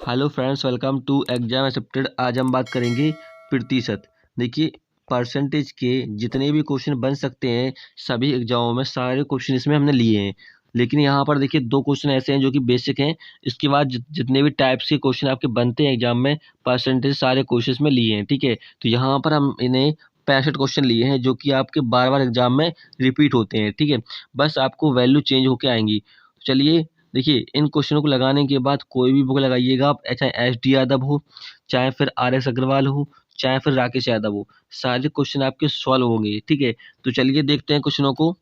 Hello friends, welcome to exam accepted. आज हम बात करेंगे प्रतिशत। देखिए, परसेंटेज के जितने भी क्वेश्चन बन सकते हैं सभी एग्जामों में सारे क्वेश्चन इसमें हमने लिए हैं। लेकिन यहाँ पर देखिए दो क्वेश्चन ऐसे हैं जो कि बेसिक हैं। इसके बाद जितने भी टाइप्स के क्वेश्चन आपके बनते हैं एग्जाम में परसेंटेज सारे क्वेश्चन में लिए हैं। ठीक है, तो यहाँ पर हम इन्हें 65 क्वेश्चन लिए हैं जो कि आपके बार बार एग्जाम में रिपीट होते हैं। ठीक है, बस आपको वैल्यू चेंज होके आएंगी। चलिए देखिए, इन क्वेश्चनों को लगाने के बाद कोई भी बुक लगाइएगा आप, चाहे एस डी यादव हो, चाहे फिर आर एस अग्रवाल हो, चाहे फिर राकेश यादव हो, सारे क्वेश्चन आपके सॉल्व होंगे। ठीक है, तो चलिए देखते हैं क्वेश्चनों को।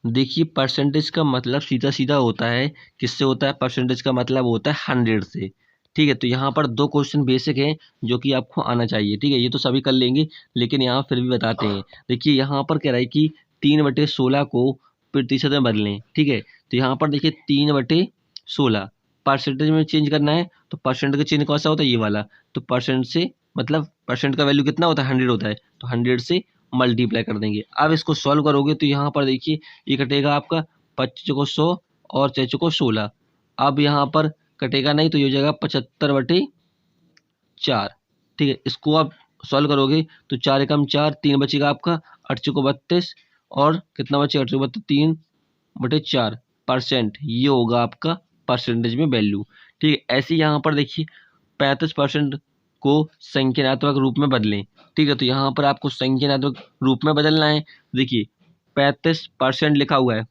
देखिए, परसेंटेज का मतलब सीधा सीधा होता है, किससे होता है? परसेंटेज का मतलब होता है 100 से। ठीक है, तो यहाँ पर दो क्वेश्चन बेसिक हैं जो कि आपको आना चाहिए। ठीक है, ये तो सभी कर लेंगे, लेकिन यहाँ फिर भी बताते हैं। देखिए यहाँ पर कह रहा है कि 3/16 को प्रतिशत में बदलें। ठीक है, तो यहाँ पर देखिए 3/16 परसेंटेज में चेंज करना है, तो परसेंट का चिन्ह कौन सा होता है? ये वाला। तो परसेंट से मतलब परसेंट का वैल्यू कितना होता है? 100 होता है, तो 100 से मल्टीप्लाई कर देंगे। अब इसको सॉल्व करोगे तो यहाँ पर देखिए ये कटेगा आपका 25 को 100 और 6 को 16। अब यहाँ पर कटेगा नहीं तो ये हो जाएगा 75/4। ठीक है, इसको आप सॉल्व करोगे तो 4 एकम 4, 3 बचेगा आपका 8 को 32 और कितना बचेगा? 8 को 32 3/4%। ये होगा आपका परसेंटेज में वैल्यू। ठीक है, ऐसे ही यहाँ पर देखिए 35% को संख्यात्मक रूप में बदलें। ठीक है, तो यहाँ पर आपको संख्यात्मक रूप में बदलना है। देखिए 35% लिखा हुआ है,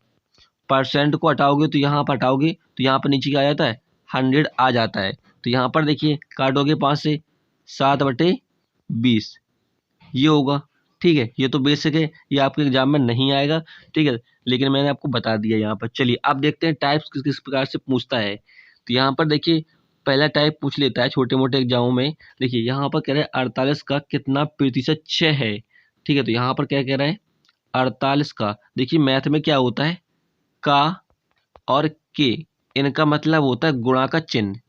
परसेंट को हटाओगे तो यहाँ पर हटाओगे तो यहाँ पर नीचे क्या आ जाता है? 100 आ जाता है। तो यहाँ पर देखिए काटोगे 5 से 7/20 ये होगा। ठीक है, ये तो बेसिक है, ये आपके एग्जाम में नहीं आएगा। ठीक है, लेकिन मैंने आपको बता दिया यहाँ पर। चलिए अब देखते हैं टाइप्स किस किस प्रकार से पूछता है। तो यहाँ पर देखिए पहला टाइप पूछ लेता है छोटे मोटे एग्जामों में। देखिए यहाँ पर कह रहा है 48 का कितना प्रतिशत 6 है। ठीक है, तो यहाँ पर क्या कह रहा है? 48 का। देखिए मैथ में क्या होता है? का और के, इनका मतलब होता है गुणा का चिन्ह।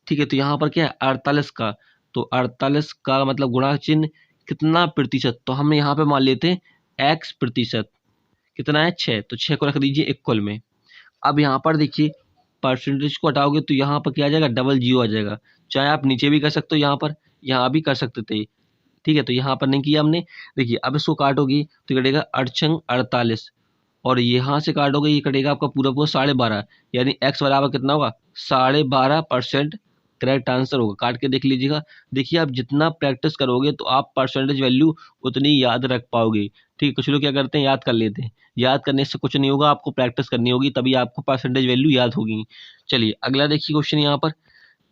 ठीक है, तो यहाँ पर क्या है? 48 का, तो 48 का मतलब गुणा चिन्ह कितना प्रतिशत, तो हम यहाँ पे मान लेते हैं x प्रतिशत। कितना है? 6, तो 6 को रख दीजिए इक्वल में। अब यहाँ पर देखिए परसेंटेज को हटाओगे तो यहाँ पर क्या आ जाएगा? डबल जीरो आ जाएगा। चाहे आप नीचे भी कर सकते हो, यहाँ पर यहाँ भी कर सकते थे। ठीक है, तो यहाँ पर नहीं किया हमने। देखिए अब इसको काटोगी तो कटेगा 8×48 और यहाँ से काटोगे ये कटेगा आपका पूरा पूरा 12.5, यानी x बराबर कितना होगा? 12.5%। करेक्ट आंसर होगा। काट के देख लीजिएगा। देखिए आप जितना प्रैक्टिस करोगे तो आप परसेंटेज वैल्यू उतनी याद रख पाओगे। ठीक है, कुछ लोग क्या करते हैं याद कर लेते हैं। याद करने से कुछ नहीं होगा, आपको प्रैक्टिस करनी होगी तभी आपको परसेंटेज वैल्यू याद होगी। चलिए अगला देखिए क्वेश्चन यहाँ पर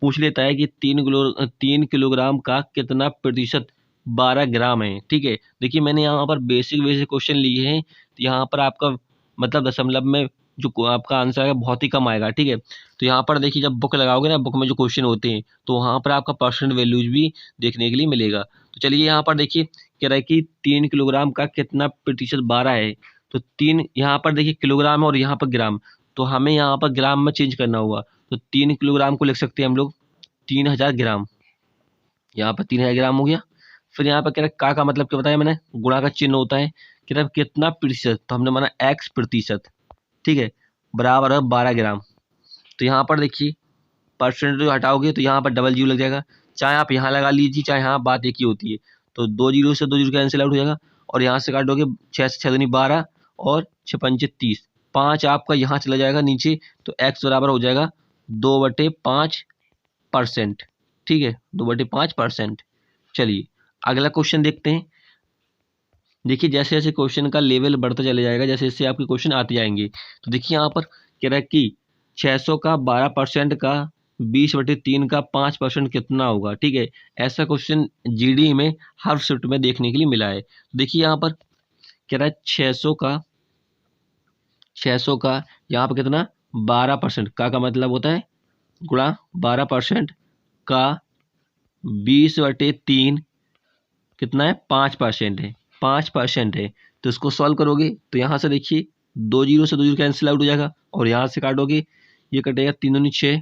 पूछ लेता है कि 3 किलोग्राम का कितना प्रतिशत 12 ग्राम है। ठीक है, देखिए मैंने यहाँ पर बेसिक बेसिक क्वेश्चन लिए हैं, तो यहाँ पर आपका मतलब दशमलव में जो आपका आंसर है बहुत ही कम आएगा। ठीक है, तो यहाँ पर देखिए जब बुक लगाओगे ना, बुक में जो क्वेश्चन होते हैं तो वहाँ पर आपका परसेंट वैल्यूज भी देखने के लिए मिलेगा। तो चलिए यहाँ पर देखिए कह रहा है कि 3 किलोग्राम का कितना प्रतिशत 12 है। तो 3 यहाँ पर देखिए किलोग्राम है और यहाँ पर ग्राम, तो हमें यहाँ पर ग्राम में चेंज करना होगा। तो 3 किलोग्राम को लिख सकते हैं हम लोग 3000 ग्राम। यहाँ पर 3000 ग्राम हो गया। फिर यहाँ पर कह रहा है का मतलब क्या बताया मैंने? गुणा का चिन्ह होता है। कह रहा है कितना प्रतिशत, तो हमने माना x प्रतिशत। ठीक है, बराबर है 12 ग्राम। तो यहाँ पर देखिए परसेंट जो हटाओगे तो यहाँ पर डबल जीरो लग जाएगा। चाहे आप यहाँ लगा लीजिए चाहे यहाँ, बात एक ही होती है। तो 2 जीरो से 2 जीरो कैंसिल आउट हो जाएगा और यहाँ से काटोगे 6 से 6 दूनी 12 और 6 पंचे 30, 5 आपका यहाँ चला जाएगा नीचे। तो x बराबर हो जाएगा 2/5%। ठीक है, 2/5%। चलिए अगला क्वेश्चन देखते हैं। देखिए जैसे जैसे क्वेश्चन का लेवल बढ़ता चले जाएगा, जैसे जैसे आपके क्वेश्चन आते जाएंगे, तो देखिए यहाँ पर कह रहा है कि 600 का 12% का 20/3 का 5% कितना होगा। ठीक है, ऐसा क्वेश्चन जीडी में हर शिफ्ट में देखने के लिए मिला है। तो देखिए यहाँ पर कह रहा है 600 का यहाँ पर कितना? 12% का मतलब होता है गुणा 12% का 20/3 कितना है? 5% है। 5% है, तो इसको सॉल्व करोगे तो यहाँ से देखिए 2 जीरो से 2 जीरो कैंसिल आउट हो जाएगा और यहाँ से काटोगे ये कटेगा 3 दूनी 6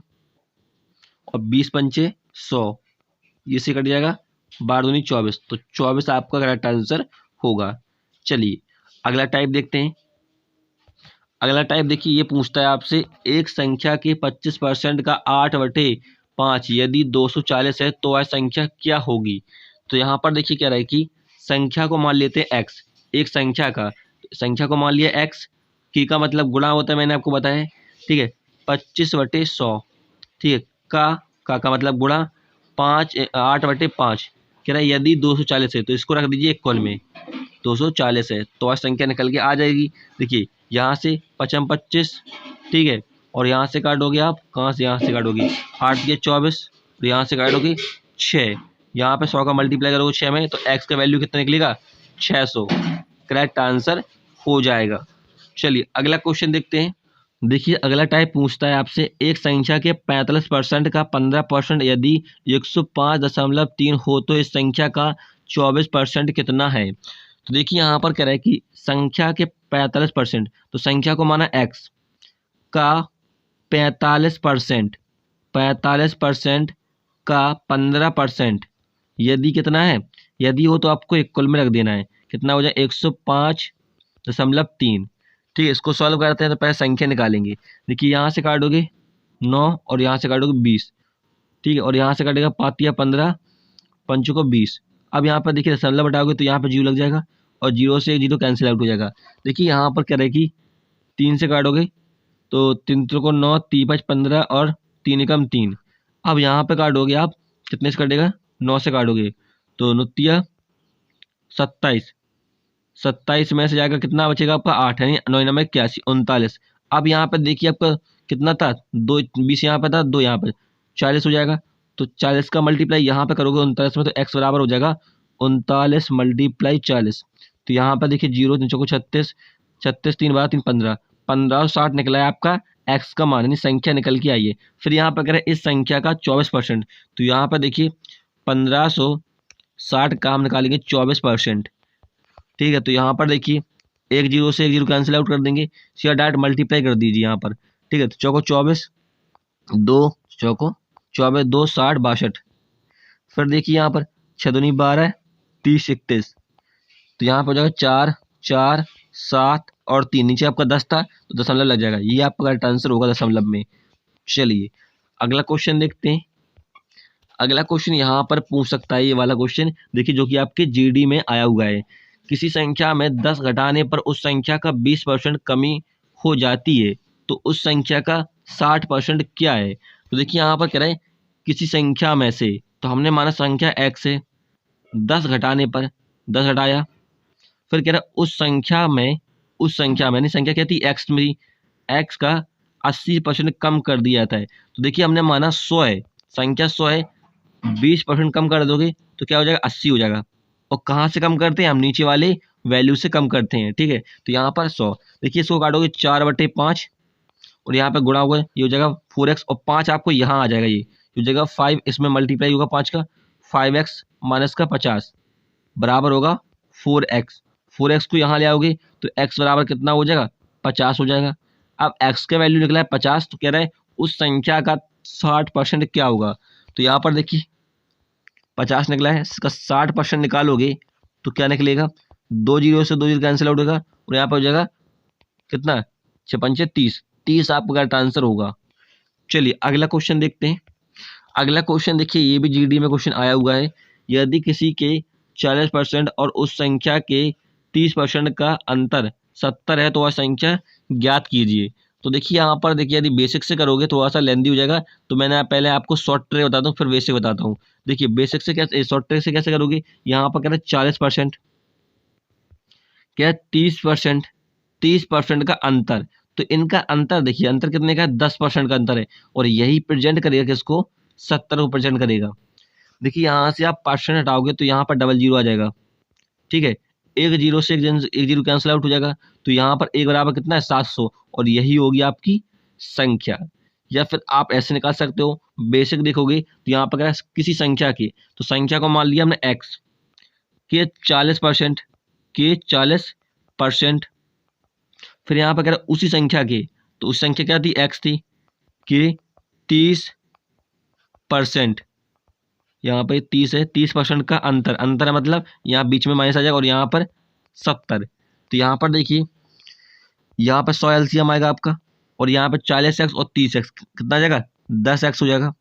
और 20 पंचे 100, ये से कट जाएगा 12 दूनी 24, तो 24 आपका करेक्ट आंसर होगा। चलिए अगला टाइप देखते हैं। अगला टाइप देखिए ये पूछता है आपसे एक संख्या के 25% का 5 यदि 240 है तो वह संख्या क्या होगी। तो यहाँ पर देखिए क्या रहा है कि संख्या को मान लेते हैं x, एक संख्या को मान लिया x, की का मतलब गुणा होता है, मैंने आपको बताया है, ठीक है। 25/100, ठीक है। का मतलब गुणा, 8/5 कह रहा है यदि 240 है तो इसको रख दीजिए एक कॉल में, 240 है तो वह संख्या निकल के आ जाएगी। देखिए यहाँ से 25, ठीक है, और यहाँ से काटोगे आप, कहाँ से, यहाँ से काटोगे 8 के 24, और यहाँ से काटोगे 6, यहाँ पे 100 का मल्टीप्लाई करोगे 6 में तो x का वैल्यू कितना निकलेगा, 600, करेक्ट आंसर हो जाएगा। चलिए अगला क्वेश्चन देखते हैं। देखिए अगला टाइप पूछता है आपसे, एक संख्या के 45% का 15% यदि 105.3 हो तो इस संख्या का 24% कितना है। तो देखिए यहाँ पर कह रहा है कि संख्या के 45%, तो संख्या को माना x का 45%, 45% का 15% यदि कितना है, यदि हो तो आपको इक्वल में रख देना है, कितना हो जाए 105.3, ठीक है। इसको सॉल्व करते हैं तो पहले संख्या निकालेंगे। देखिए यहाँ से काटोगे 9 और यहाँ से काटोगे 20, ठीक है, और यहाँ से काटेगा 5 या 15, 5 को 20। अब यहाँ पर देखिए दशमलव हटाओगे तो यहाँ पर 0 लग जाएगा और 0 से 0 कैंसिल आउट हो जाएगा। देखिए यहाँ पर कह रहे कि 3 से काटोगे तो 3 को 9, 3 5 15 और 3 एकम 3। अब यहाँ पे काटोगे आप, कितने से काटेगा, 9 से काटोगे तो 9 27, 27 में से जाएगा कितना बचेगा आपका 8, यानी 9 9 81, 39। अब यहाँ पे देखिए आपका कितना था, 2, 20 यहाँ पे था, 2 यहाँ पे, 40 हो जाएगा। तो 40 का मल्टीप्लाई यहाँ पे करोगे 39 में तो x बराबर हो जाएगा 39 × 40। तो यहाँ पर देखिए 0 3 चौको 36, 36 3 12 3 15, 1560 निकला है आपका x का मान, यानी संख्या निकल के आई है। फिर यहाँ पर करें इस संख्या का 24%, तो यहाँ पर देखिए 1560 का हम निकालेंगे 24%, ठीक है। तो यहाँ पर देखिए एक 0 से एक 0 कैंसिल आउट कर देंगे, सीधा डायरेक्ट मल्टीप्लाई कर दीजिए यहाँ पर, ठीक है। तो चौको 24, 2 चौको 24, 2 60 62। फिर देखिए यहाँ पर 6 दूनी 12, 30 31, तो यहाँ पर हो जाएगा 4 4 7 और 3, नीचे आपका 10 था तो दशमलव लग जाएगा, ये आपका करेक्ट आंसर होगा दशमलव में। चलिए अगला क्वेश्चन देखते हैं। अगला क्वेश्चन यहाँ पर पूछ सकता है, ये वाला क्वेश्चन देखिए जो कि आपके जीडी में आया हुआ है। किसी संख्या में 10 घटाने पर उस संख्या का 20% कमी हो जाती है तो उस संख्या का 60% क्या है। तो देखिए यहाँ पर कह रहे हैं किसी संख्या में से, तो हमने माना संख्या x है, 10 घटाने पर 10 घटाया, फिर कह रहा है उस संख्या में यानी संख्या क्या थी, x मेरी, x का 80% कम कर दिया जाता है। तो देखिए हमने माना 100 है, संख्या 100 है, 20% कम कर दोगे तो क्या हो जाएगा, 80 हो जाएगा। और कहाँ से कम करते हैं हम, नीचे वाले वैल्यू से कम करते हैं, ठीक है। तो यहाँ पर 100, देखिए इसको काटोगे 4/5 और यहाँ पे गुणा होगा, ये हो जाएगा 4x, और 5 आपको यहाँ आ जाएगा, ये हो जाएगा 5, इसमें मल्टीप्लाई होगा 5 का, 5x माइनस का 50 बराबर होगा 4x। 4x को यहाँ ले आओगे तो x बराबर कितना हो जाएगा, 50 हो जाएगा। अब x का वैल्यू निकला है 50, तो कह रहा है उस संख्या का 60% क्या होगा। तो यहाँ पर देखिए 50 निकला है, इसका 60% निकालोगे तो क्या निकलेगा, 2 0 से 2 0 कैंसिल आउट होगा और यहाँ पर हो जाएगा कितना, 6 पंचे 30, 30 आपका करेक्ट आंसर होगा। चलिए अगला क्वेश्चन देखते हैं। अगला क्वेश्चन देखिए ये भी जीडी में क्वेश्चन आया हुआ है, यदि किसी के 40% और उस संख्या के 30% का अंतर 70 है तो वह संख्या ज्ञात कीजिए। तो देखिए यहाँ पर देखिए यदि बेसिक से करोगे तो थोड़ा सा लेंदी हो जाएगा, तो मैंने पहले आपको शॉर्ट ट्रिक बताता हूँ फिर बेसिक बताता हूँ। देखिए बेसिक से कैसे, शॉर्ट ट्रिक से कैसे करोगे, यहाँ पर कह रहे हैं 40%, क्या 30%, 30% का अंतर, तो इनका अंतर देखिए अंतर कितने का है, 10% का अंतर है, और यही प्रेजेंट करेगा किसको, 70 को प्रेजेंट करेगा। देखिए यहाँ से आप परसेंट हटाओगे तो यहाँ पर डबल 0 आ जाएगा, ठीक है। एक 0 से एक 0 कैंसिल आउट हो जाएगा, तो यहाँ पर एक बराबर कितना है, 700, और यही होगी आपकी संख्या। या फिर आप ऐसे निकाल सकते हो, बेसिक देखोगे तो यहाँ पर किसी संख्या की, तो संख्या को मान लिया हमने x के 40%, के 40%, फिर यहाँ पर कह रहा उसी संख्या के, तो उस संख्या क्या थी, x थी, के 30%, यहाँ पर 30 है, 30% का अंतर, अंतर मतलब यहाँ बीच में माइनस आ जाएगा और यहाँ पर 70। तो यहाँ पर देखिए यहाँ पर 100 एलसीएम आएगा आपका, और यहाँ पर 40x और 30x कितना आ जाएगा, 10x हो जाएगा।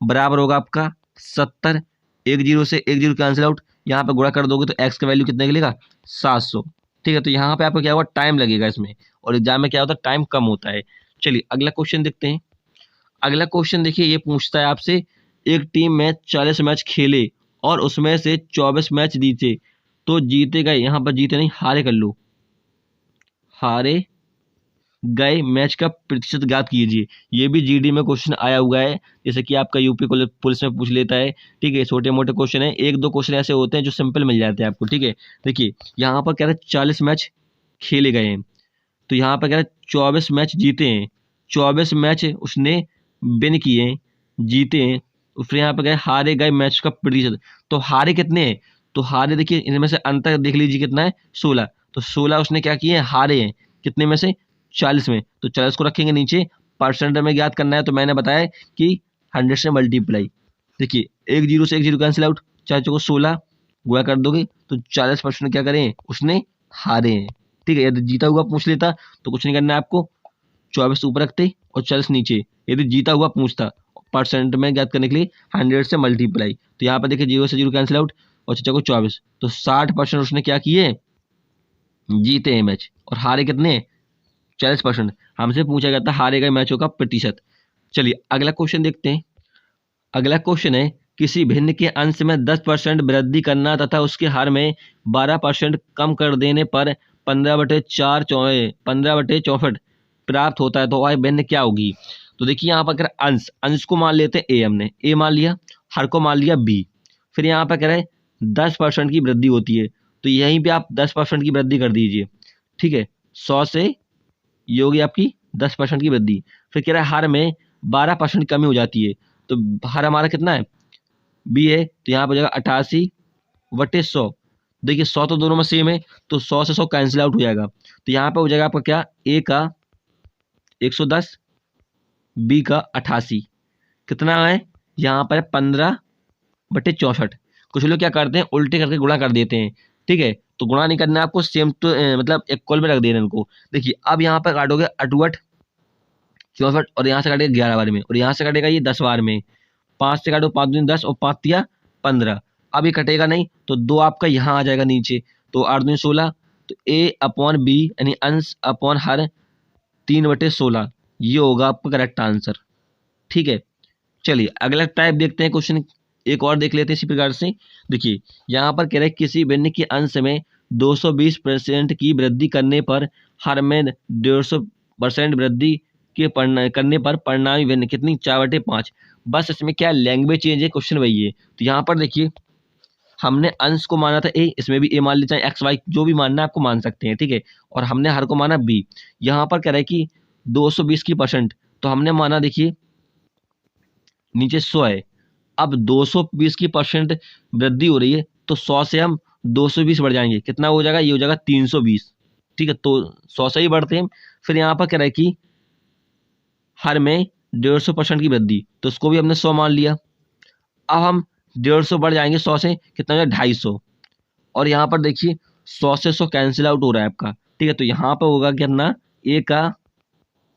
बराबर होगा आपका 70। एक जीरो से एक जीरो कैंसिल आउट, यहाँ पे गुणा कर दोगे तो एक्स का वैल्यू कितना निकलेगा 700। ठीक है, तो यहाँ पे आपको क्या होगा टाइम लगेगा इसमें, और एग्जाम में क्या होता है टाइम कम होता है। चलिए अगला क्वेश्चन देखते हैं। अगला क्वेश्चन देखिए, ये पूछता है आपसे एक टीम में 40 मैच खेले और उसमें से 24 मैच जीते, तो जीते गए, यहाँ पर जीते नहीं हारे कर लो, हारे गए मैच का प्रतिशत ज्ञात कीजिए। ये भी जीडी में क्वेश्चन आया हुआ है, जैसे कि आपका यूपी पुलिस में पूछ लेता है। ठीक है, छोटे मोटे क्वेश्चन है, एक दो क्वेश्चन ऐसे होते हैं जो सिंपल मिल जाते हैं आपको। ठीक है, देखिए यहाँ पर कह रहे हैं 40 मैच खेले गए हैं, तो यहाँ पर कह रहे हैं 24 मैच जीते हैं, 24 मैच उसने विन किए, जीते हैं। और फिर यहाँ पर कह रहे हैं हारे गए मैच का प्रतिशत, तो हारे कितने हैं, तो हारे देखिए इनमें से अंतर देख लीजिए कितना है 16, तो 16 उसने क्या किए हैं हारे हैं, कितने में से 40 में, तो 40 को रखेंगे नीचे, परसेंट में ज्ञात करना है, तो मैंने बताया कि 100 से मल्टीप्लाई। देखिए एक जीरो से एक जीरो कैंसिल आउट, 4 को 16 गुणा कर दोगे तो 40% क्या करें उसने हारे हैं। ठीक है, यदि जीता हुआ पूछ लेता तो कुछ नहीं करना है आपको, 24 ऊपर रखते और 40 नीचे। यदि जीता हुआ पूछता परसेंट में ज्ञात करने के लिए 100 से मल्टीप्लाई, तो यहाँ पर देखिए जीरो से जीरो कैंसिल आउट और चाचा को 24, तो 60% उसने क्या किए जीते हैं मैच, और हारे कितने 40%। हमसे पूछा गया था हारे गए मैचों का प्रतिशत। चलिए अगला क्वेश्चन देखते हैं। अगला क्वेश्चन है किसी भिन्न के अंश में 10% वृद्धि करना तथा उसके हर में 12% कम कर देने पर 15/64 प्राप्त होता है, तो वह भिन्न क्या होगी। तो देखिए यहाँ पर अगर अंश अंश को मान लेते हैं ए, हमने ए मान लिया, हर को मान लिया बी, फिर यहाँ पर कह रहे हैं 10% की वृद्धि होती है, तो यहीं पे आप 10% की वृद्धि कर दीजिए। ठीक है, 100 से ये होगी आपकी 10% की वृद्धि। फिर कह रहा है हर में 12% कमी हो जाती है, तो हर हमारा कितना है बी है, तो यहाँ पर हो जाएगा 88/100। देखिए 100 तो दोनों में सेम है, तो 100 से 100 कैंसिल आउट हो जाएगा, तो यहाँ पे हो जाएगा आपका क्या ए का 110, बी का 88, कितना है यहाँ पर 15/64। कुछ लोग क्या करते हैं उल्टे करके गुणा कर देते हैं। ठीक है, तो गुणा नहीं करना है आपको, सेम तो मतलब इक्वल में रख देना इनको। देखिए अब यहाँ पर काटोगे 68 64, और यहाँ से काटेगा 11 बार में, और यहाँ से काटेगा ये 10 बार में, 5 से काटो 5 दूनी 10 और 5 तिया 15। अब ये कटेगा नहीं, तो 2 आपका यहाँ आ जाएगा नीचे, तो 8 दूनी 16, तो ए अपॉन बी यानी अंश अपॉन हर 3/16, ये होगा आपका करेक्ट आंसर। ठीक है, चलिए अगला टाइप देखते हैं क्वेश्चन, एक और देख लेते हैं इसी प्रकार से। देखिए यहाँ पर कह रहे हैं किसी भिन्न के अंश में 220% की वृद्धि करने पर हर में 150% वृद्धि के करने पर परिणामी भिन्न कितनी 4/5। बस इसमें क्या लैंग्वेज चेंज है, क्वेश्चन वही है। तो यहाँ पर देखिए हमने अंश को माना था ए, इसमें भी ए मान लेते हैं, एक्स वाई जो भी मानना है आपको मान सकते हैं। ठीक है, और हमने हर को माना बी। यहाँ पर कह रहा है कि 220 की परसेंट, तो हमने माना देखिए नीचे 100 है, अब 220 की परसेंट वृद्धि हो रही है, तो 100 से हम 220 बढ़ जाएंगे, कितना हो जाएगा ये हो जाएगा 320। ठीक है, तो 100 से ही बढ़ते हैं। फिर यहाँ पर कह रहा है कि हर में 150% की वृद्धि, तो उसको भी हमने 100 मान लिया। अब हम 150 बढ़ जाएंगे 100 से, कितना हो जाएगा 250, और यहाँ पर देखिए 100 से 100 कैंसिल आउट हो रहा है आपका। ठीक है, तो यहाँ पर होगा कितना ए का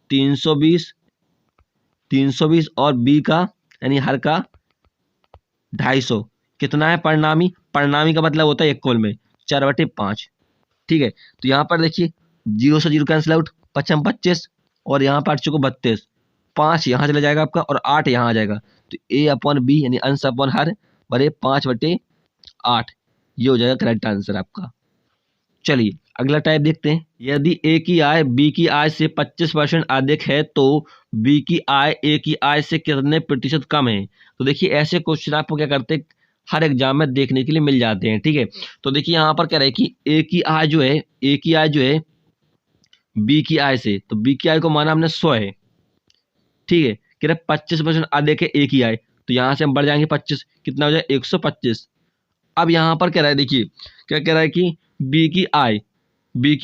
320 और बी का यानी हर का 250, कितना है परिणामी, परिणामी का मतलब होता है इक्वल में 4/5। ठीक है, तो यहाँ पर देखिए 0 से 0 कैंसिल आउट, 55 25, और यहाँ पर 8 चुको 32, 5 यहाँ चला जाएगा आपका और 8 यहाँ आ जाएगा, तो ए अपॉन बी यानी अंश अपॉन हर बरे 5/8, ये हो जाएगा करेक्ट आंसर आपका। चलिए अगला टाइप देखते हैं। यदि ए की आय बी की आय से 25% अधिक है तो बी की आय ए की आय से कितने प्रतिशत कम है। तो देखिए ऐसे क्वेश्चन आपको क्या करते हैं हर एग्जाम में देखने के लिए मिल जाते हैं। ठीक है, तो देखिए यहाँ पर क्या रहे कि ए की आय जो है बी की आय से, तो बी की आय को माना हमने 100 है। ठीक है, कह रहे 25% अधिक है ए की आय, तो यहाँ से हम बढ़ जाएंगे 25, कितना हो जाए 125। अब यहाँ पर कह रहा है देखिए क्या कह रहा है कि बी की आय ए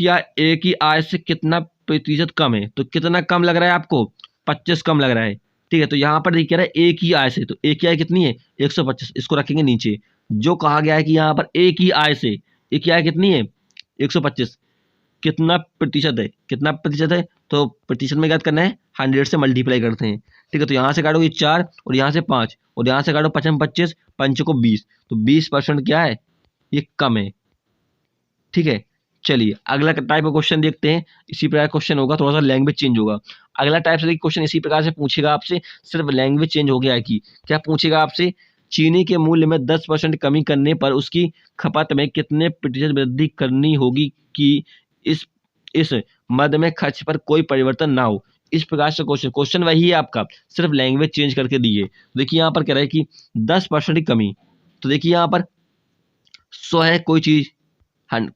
की आय से कितना प्रतिशत कम है, तो कितना कम लग रहा है आपको 25 कम लग रहा है। ठीक है, तो यहाँ पर देखिए कह रहा है ए की आय से, तो ए की आय कितनी है 125, इसको रखेंगे नीचे। जो कहा गया है कि यहाँ पर ए की आय से ए की आय कितनी है 125, कितना प्रतिशत है, तो प्रतिशत में क्या करना है, 100 से मल्टीप्लाई करते हैं। ठीक है, तो यहाँ से काटोगे 4 और यहाँ से 5 और यहाँ से काटो 5 में 25, 5 को 20, तो 20% क्या है, ये कम है। ठीक है, चलिए अगला टाइप का क्वेश्चन देखते हैं। इसी प्रकार क्वेश्चन होगा, थोड़ा सा लैंग्वेज चेंज होगा। अगला टाइप से क्वेश्चन इसी प्रकार से पूछेगा आपसे, सिर्फ लैंग्वेज चेंज हो गया कि क्या पूछेगा आपसे, चीनी के मूल्य में 10% कमी करने पर उसकी खपत में कितने प्रतिशत वृद्धि करनी होगी कि इस मद में खर्च पर कोई परिवर्तन ना हो। इस प्रकार से क्वेश्चन वही है आपका, सिर्फ लैंग्वेज चेंज करके दिए। देखिए यहाँ पर कह रहा है कि 10% की कमी, तो देखिए यहाँ पर 100 है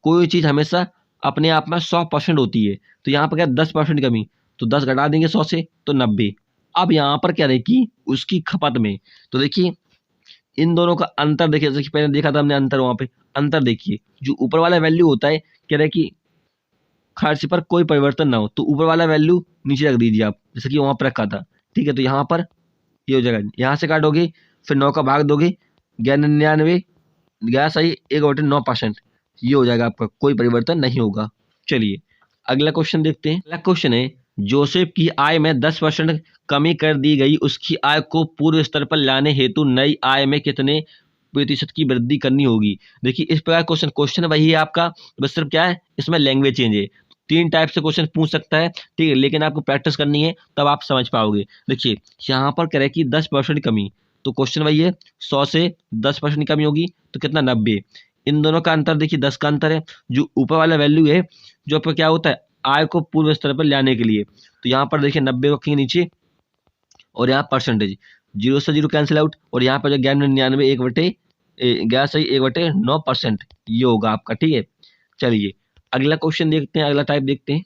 कोई चीज हमेशा अपने आप में 100% होती है, तो यहाँ पर क्या 10% कमी, तो 10 घटा देंगे 100 से तो 90। अब यहाँ पर क्या रहे कि उसकी खपत में, तो देखिए इन दोनों का अंतर देखिए, जैसे पहले देखा था हमने अंतर, वहां पे अंतर देखिए, जो ऊपर वाला वैल्यू होता है कह रहे कि खर्च पर कोई परिवर्तन ना हो, तो ऊपर वाला वैल्यू नीचे रख दीजिए आप, जैसे कि वहां पर रखा था। ठीक है, तो यहाँ पर ये हो जाएगा, यहाँ से काटोगे फिर 9 का भाग दोगे, 99 11 सही 1/9%, ये हो जाएगा आपका, कोई परिवर्तन नहीं होगा। चलिए अगला क्वेश्चन देखते हैं। अगला क्वेश्चन है, जोसेफ की आय में 10% कमी कर दी गई, उसकी आय को पूर्व स्तर पर लाने हेतु नई आय में कितने प्रतिशत की वृद्धि करनी होगी। देखिए इस प्रकार क्वेश्चन वही है आपका, बस सिर्फ क्या है इसमें लैंग्वेज चेंज है। 3 टाइप से क्वेश्चन पूछ सकता है, ठीक है, लेकिन आपको प्रैक्टिस करनी है तब आप समझ पाओगे। देखिए यहाँ पर कह रहे हैं कि 10% कमी, तो क्वेश्चन वही है, 100 से 10% कमी होगी तो कितना, 90। इन दोनों का अंतर देखिए 10 का अंतर है। जो ऊपर वाला वैल्यू है जो आपका क्या होता है, आय को पूर्व स्तर पर लाने के लिए, तो यहाँ पर देखिए 90 रखेंगे नीचे और यहाँ परसेंटेज, 0 से 0 कैंसिल आउट, और यहाँ पर जो 99 1/9%, ये होगा आपका। ठीक है, चलिए अगला क्वेश्चन देखते हैं, अगला टाइप देखते हैं।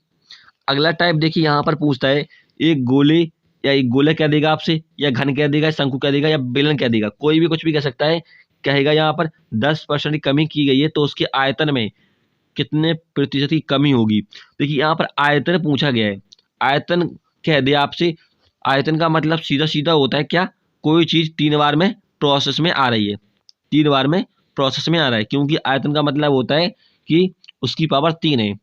अगला टाइप देखिए यहाँ पर पूछता है, एक गोले या एक गोला क्या देगा आपसे, या घन क्या देगा, शंकु क्या देगा, या बेलन क्या देगा, कोई भी कुछ भी कह सकता है। कहेगा यहाँ पर 10% की कमी की गई है तो उसके आयतन में कितने प्रतिशत की कमी होगी। देखिए यहाँ पर आयतन पूछा गया है, आयतन कह दिया आपसे, आयतन का मतलब सीधा सीधा होता है क्या, कोई चीज 3 बार में प्रोसेस में आ रही है, 3 बार में प्रोसेस में आ रहा है, क्योंकि आयतन का मतलब होता है कि उसकी पावर 3 है।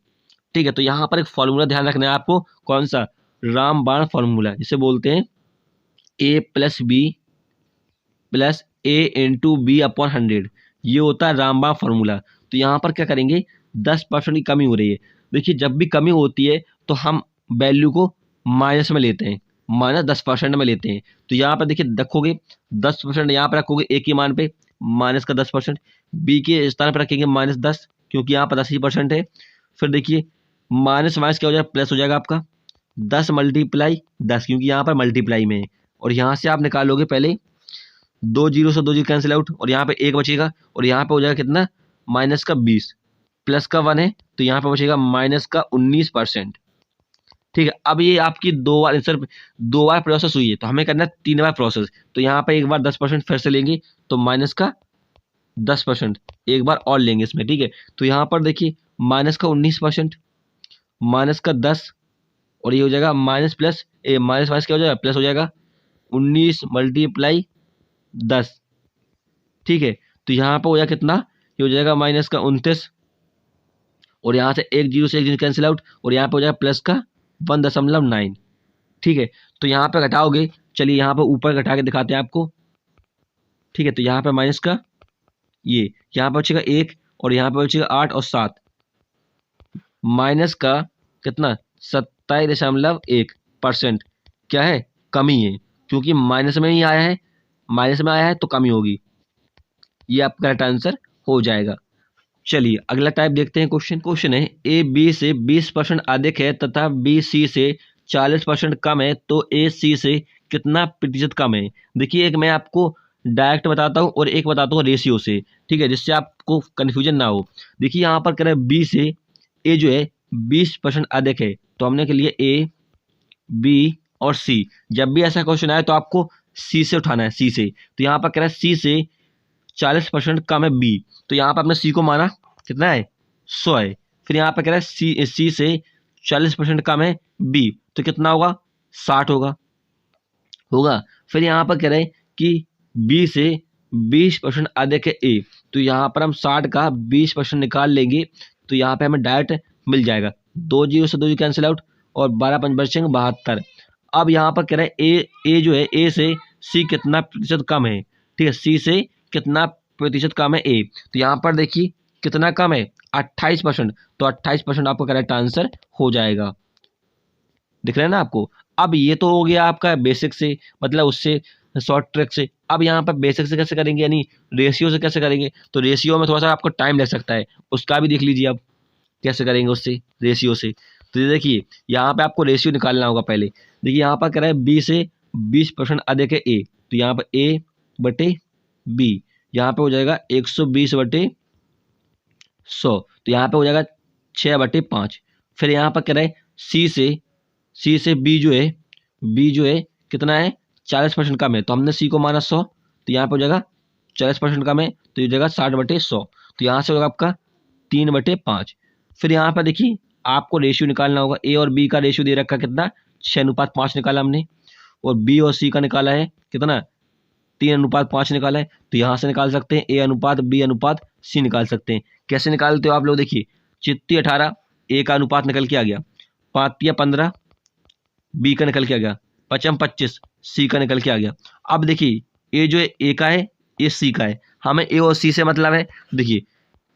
ठीक है, तो यहाँ पर एक फॉर्मूला ध्यान रखना है आपको, कौन सा, रामबाण फॉर्मूला, जिसे बोलते हैं A+B+A/B/100, ये होता है रामबाण फॉर्मूला। तो यहाँ पर क्या करेंगे, 10% की कमी हो रही है। देखिए जब भी कमी होती है तो हम वैल्यू को माइनस में लेते हैं, -10% में लेते हैं। तो यहाँ पर देखिए रखोगे 10% यहाँ पर रखोगे ए के मान पे, माइनस का 10%, बी के स्थान पर रखेंगे -10, क्योंकि यहाँ पर 10% है। फिर देखिए माइनस माइनस क्या हो जाएगा, प्लस हो जाएगा आपका 10 × 10, क्योंकि यहाँ पर मल्टीप्लाई में है, और यहाँ से आप निकालोगे पहले 2 0 से 2 0 कैंसिल आउट, और यहाँ पे 1 बचेगा, और यहाँ पे हो जाएगा कितना, -20, प्लस का 1 है तो यहाँ पे बचेगा -19%। ठीक है, अब ये आपकी 2 बार, सिर्फ 2 बार प्रोसेस हुई है, तो हमें करना है 3 बार प्रोसेस। तो यहाँ पे एक बार 10% फिर से लेंगे, तो -10% एक बार और लेंगे इसमें। ठीक है, तो यहाँ पर देखिए -19%, -10, और ये हो जाएगा माइनस प्लस माइनस माइनस क्या हो जाएगा, प्लस हो जाएगा, 19 × 10। ठीक है, तो यहाँ पर हो जाएगा कितना, ये हो जाएगा -29, और यहाँ से 1 0 से 1 0 कैंसिल आउट, और यहाँ पे हो जाएगा प्लस का 1.9। ठीक है, तो यहाँ पे घटाओगे, चलिए यहाँ पे ऊपर घटा के दिखाते हैं आपको। ठीक है, तो यहाँ पे माइनस का ये, यहाँ पे बचेगा 1, और यहाँ पे बचेगा 8 और 7, माइनस का कितना, 27.1% क्या है, कमी है, क्योंकि माइनस में ही आया है, माइनस में आया है तो कमी होगी। ये आपका करेक्ट आंसर हो जाएगा। चलिए अगला टाइप देखते हैं। क्वेश्चन है, ए बी से 20% अधिक है तथा बी सी से 40% कम है, तो ए सी से कितना प्रतिशत कम है। देखिए एक मैं आपको डायरेक्ट बताता हूँ और एक बताता हूँ रेशियो से, ठीक है, जिससे आपको कन्फ्यूजन ना हो। देखिए यहाँ पर करें बी से ए जो है 20% अधिक है, तो हमने के लिए ए बी और सी, जब भी ऐसा क्वेश्चन आए तो आपको सी से उठाना है, सी से। तो यहाँ पर कह रहा है सी से 40% कम है बी, तो यहाँ पर आपने सी को माना कितना है, 100 है। फिर यहाँ पर कह रहा है सी से 40% कम है बी, तो कितना होगा, 60 होगा। फिर यहाँ पर कह रहे हैं कि बी से 20% अधिक है ए, तो यहाँ पर हम 60 का 20% निकाल लेंगे, तो यहाँ पे हमें डायरेक्ट मिल जाएगा, 2 0 से 2 कैंसिल आउट, और 12 5 बचेंगे 72। अब यहाँ पर कह रहा है ए जो है ए से सी कितना प्रतिशत कम है, ठीक है, सी से कितना प्रतिशत कम है ए। तो यहाँ पर देखिए कितना कम है 28%, तो 28% आपका करेक्ट आंसर हो जाएगा। दिख रहा है ना आपको। अब ये तो हो गया आपका बेसिक से, मतलब उससे शॉर्ट ट्रिक से। अब यहाँ पर बेसिक से कैसे करेंगे, यानी रेशियो से कैसे करेंगे, तो रेशियो में थोड़ा सा आपको टाइम लग सकता है, उसका भी देख लीजिए आप कैसे करेंगे उससे, रेशियो से। तो ये देखिए यहाँ पे आपको रेशियो निकालना होगा पहले। देखिए यहाँ पर कह रहा है बी से 20% अधिक है ए, तो यहाँ पर ए बटे बी, यहाँ पे हो जाएगा 120 बटे 100, तो यहाँ पे हो जाएगा 6 बटे 5। फिर यहाँ पर कह रहा है सी से बी जो है कितना है 40% कम है, तो हमने सी को माना 100, तो यहाँ पे हो जाएगा 40% कम है, तो ये हो जाएगा 60 बटे 100, तो यहाँ से होगा आपका 3 बटे 5। फिर यहाँ पर देखिए आपको रेशियो निकालना होगा, ए और बी का रेशियो दे रखा कितना 6:5 निकाला हमने, और बी और सी का निकाला है कितना 3:5 निकाला है। तो यहाँ से निकाल सकते हैं ए अनुपात बी अनुपात सी निकाल सकते हैं। कैसे निकालते हो आप लोग, देखिए चित्ती 18 ए का अनुपात निकल के आ गया, 5 15 बी का निकल के आ गया, 5 25 सी का निकल के आ गया। अब देखिए ए जो है ए का है, ए सी का है, हमें ए और सी से मतलब है। देखिए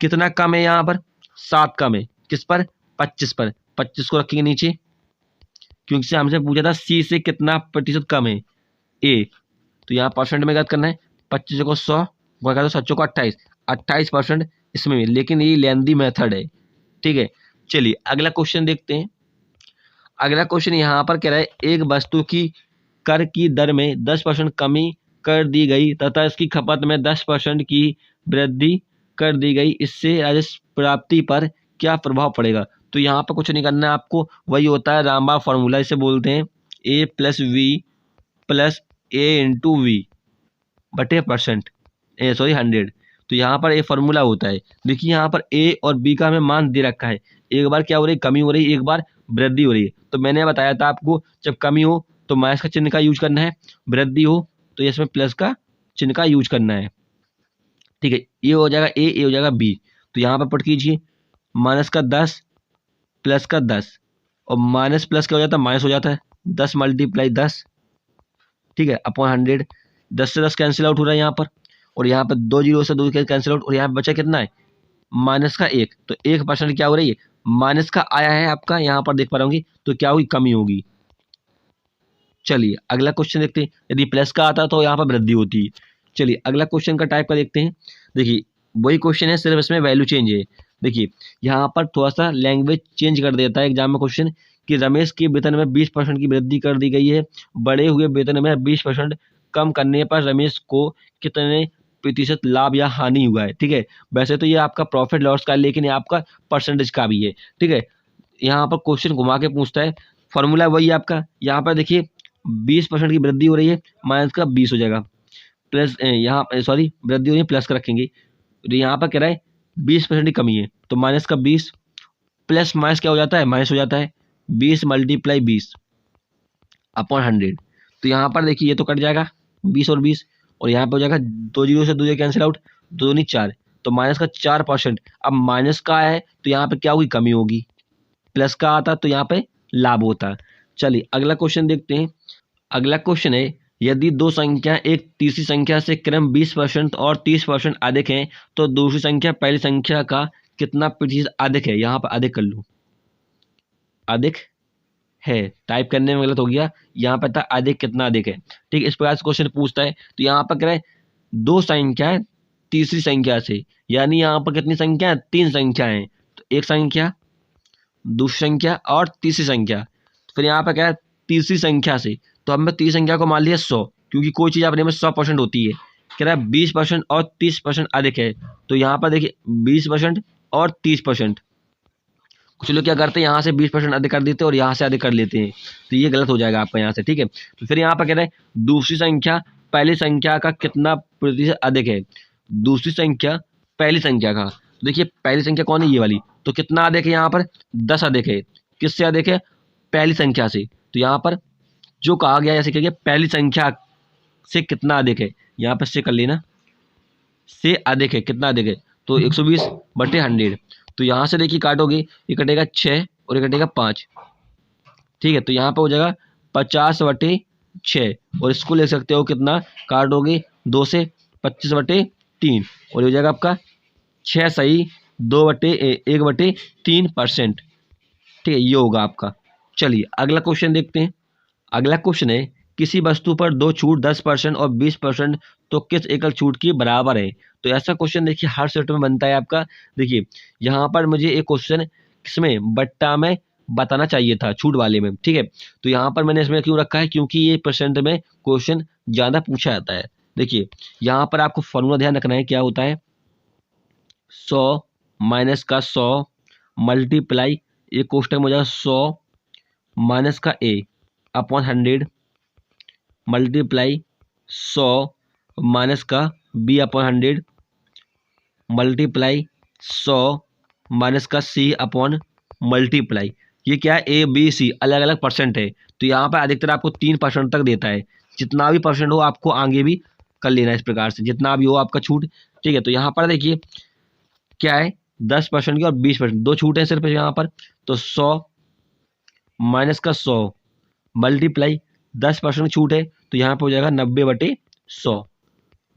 कितना कम है यहाँ पर 7 कम है, किस पर 25 पर, 25 को रखेंगे नीचे, क्योंकि हमसे पूछा था सी से कितना प्रतिशत कम है ए, तो यहाँ परसेंट में याद करना है, 25 को 100 गुणा कर दो, 7 को 28% इसमें भी, लेकिन ये लेंदी मेथड है, ठीक है। चलिए अगला क्वेश्चन देखते हैं। अगला क्वेश्चन यहाँ पर कह रहा है एक वस्तु की कर की दर में 10% कमी कर दी गई तथा इसकी खपत में 10% की वृद्धि कर दी गई, इससे राजस्व प्राप्ति पर क्या प्रभाव पड़ेगा। तो यहाँ पर कुछ नहीं करना है आपको, वही होता है रामबा फॉर्मूला, इसे बोलते हैं A plus V plus A into V बटे परसेंट, 100। तो यहाँ पर ए फॉर्मूला होता है। देखिए यहाँ पर ए और बी का हमें मान दे रखा है, एक बार क्या हो रही है कमी हो रही है, एक बार वृद्धि हो रही है। तो मैंने बताया था आपको जब कमी हो तो माइनस का चिन्ह का यूज करना है, वृद्धि हो तो इसमें प्लस का चिन्ह का यूज करना है, ठीक है। ये हो जाएगा ए हो जाएगा बी। तो यहाँ पर पुट कीजिए माइनस का 10 प्लस का 10, और माइनस प्लस क्या हो जाता है माइनस हो जाता है, 10 × 10, ठीक है, अपॉन 100। 10 से 10 कैंसिल आउट हो रहा है यहाँ पर, और यहाँ पर 2 0 से 2 कैंसिल आउट, और यहाँ पर बचा कितना है माइनस का 1, तो 1% क्या हो रही है माइनस का आया है आपका, यहाँ पर देख पा रहा होंगी, तो क्या होगी कमी होगी। चलिए अगला क्वेश्चन देखते हैं, यदि प्लस का आता तो यहाँ पर वृद्धि होती है। चलिए अगला क्वेश्चन का टाइप का देखते हैं। देखिए वही क्वेश्चन है, सिर्फ इसमें वैल्यू चेंज है। देखिए यहाँ पर थोड़ा सा लैंग्वेज चेंज कर देता है एग्जाम में क्वेश्चन, कि रमेश के वेतन में 20% की वृद्धि कर दी गई है, बढ़े हुए वेतन में 20% कम करने पर रमेश को कितने प्रतिशत लाभ या हानि हुआ है, ठीक है। वैसे तो ये आपका प्रॉफिट लॉस का है, लेकिन ये आपका परसेंटेज का भी है, ठीक है। यहाँ पर क्वेश्चन घुमा के पूछता है, फॉर्मूला वही है आपका। यहाँ पर देखिए 20% की वृद्धि हो रही है, माइनस का 20 हो जाएगा, प्लस यहाँ सॉरी वृद्धि हो रही है प्लस का रखेंगे, यहाँ पर कह रहा है 20% की कमी है, तो माइनस का 20 प्लस माइनस क्या हो जाता है माइनस हो जाता है, 20 × 20 अपॉन 100। तो यहाँ पर देखिए ये तो कट जाएगा 20 और 20, और यहाँ पे हो जाएगा 2 0 से 2 0 कैंसिल आउट, 2 नहीं 4, तो माइनस का 4%। अब माइनस का है तो यहाँ पे क्या होगी कमी होगी, प्लस का आता तो यहाँ पे लाभ होता। चलिए अगला क्वेश्चन देखते हैं। अगला क्वेश्चन है, यदि दो संख्या एक तीसरी संख्या से क्रम 20% और 30% अधिक है, तो दूसरी संख्या पहली संख्या का कितना प्रतिशत अधिक है। यहाँ पर अधिक कर लूँ, अधिक है टाइप करने में गलत हो गया, यहाँ पर था अधिक कितना अधिक है, ठीक। इस प्रकार से क्वेश्चन पूछता है। तो यहाँ पर कह रहा है दो संख्या है तीसरी संख्या से, यानी यहाँ पर कितनी संख्या है 3 संख्या है, तो एक संख्या दूसरी संख्या और तीसरी संख्या। फिर यहाँ पर कह रहा है तीसरी संख्या से, तो हमने तीसरी संख्या को मान लिया 100, क्योंकि कोई चीज़ अपने में 100% होती है। कह रहा है 20% और 30% अधिक है, तो यहाँ पर देखिए 20% और 30%। कुछ लोग क्या करते हैं यहाँ से 20% अधिक कर देते हैं और यहाँ से अधिक कर लेते हैं, तो ये गलत हो जाएगा आपका यहाँ से, ठीक है। तो फिर यहाँ पर कह रहे हैं दूसरी संख्या पहली संख्या का कितना प्रतिशत अधिक है, दूसरी संख्या पहली संख्या का। देखिए पहली संख्या कौन है ये वाली, तो कितना अधिक है यहाँ पर 10 अधिक है, किससे अधिक है पहली संख्या से। तो यहाँ पर जो कहा गया ऐसे कहिए पहली संख्या से कितना अधिक है, यहाँ पर से कर लेना, से अधिक है कितना अधिक है, तो 120 बटे 100। तो यहाँ से देखिए काटोगे, ये कटेगा 6 और ये कटेगा 5, ठीक है, तो यहाँ पे हो जाएगा 50/6 और इसको ले सकते हो कितना, काटोगे 2 से 25/3 और ये हो जाएगा आपका 6 सही 1/3%। ठीक है, ये होगा आपका। चलिए अगला क्वेश्चन देखते हैं। अगला क्वेश्चन है किसी वस्तु पर दो छूट 10% और 20% तो किस एकल छूट की बराबर है। तो ऐसा क्वेश्चन देखिए हर सेट में बनता है आपका। देखिए यहाँ पर मुझे एक क्वेश्चन किसमें बट्टा में बताना चाहिए था, छूट वाले में। ठीक है, तो यहाँ पर मैंने इसमें क्यों रखा है, क्योंकि ये परसेंट में क्वेश्चन ज़्यादा पूछा जाता है। देखिए यहाँ पर आपको फॉर्मूला ध्यान रखना है, क्या होता है 100 माइनस का 100 मल्टीप्लाई, ये कोष्टक में हो जाएगा 100 माइनस का a अपॉन 100 मल्टीप्लाई 100 माइनस का b अपॉन 100 मल्टीप्लाई 100 माइनस का c अपॉन मल्टीप्लाई। ये क्या है, ए बी सी अलग अलग परसेंट है, तो यहाँ पर अधिकतर आपको 3% तक देता है। जितना भी परसेंट हो आपको आगे भी कर लेना है इस प्रकार से, जितना भी हो आपका छूट। ठीक है, तो यहाँ पर देखिए क्या है 10% की और 20%, दो छूट है सिर्फ यहाँ पर। तो 100 माइनस का 100 मल्टीप्लाई 10% छूट है, तो यहाँ पर हो जाएगा 90/100।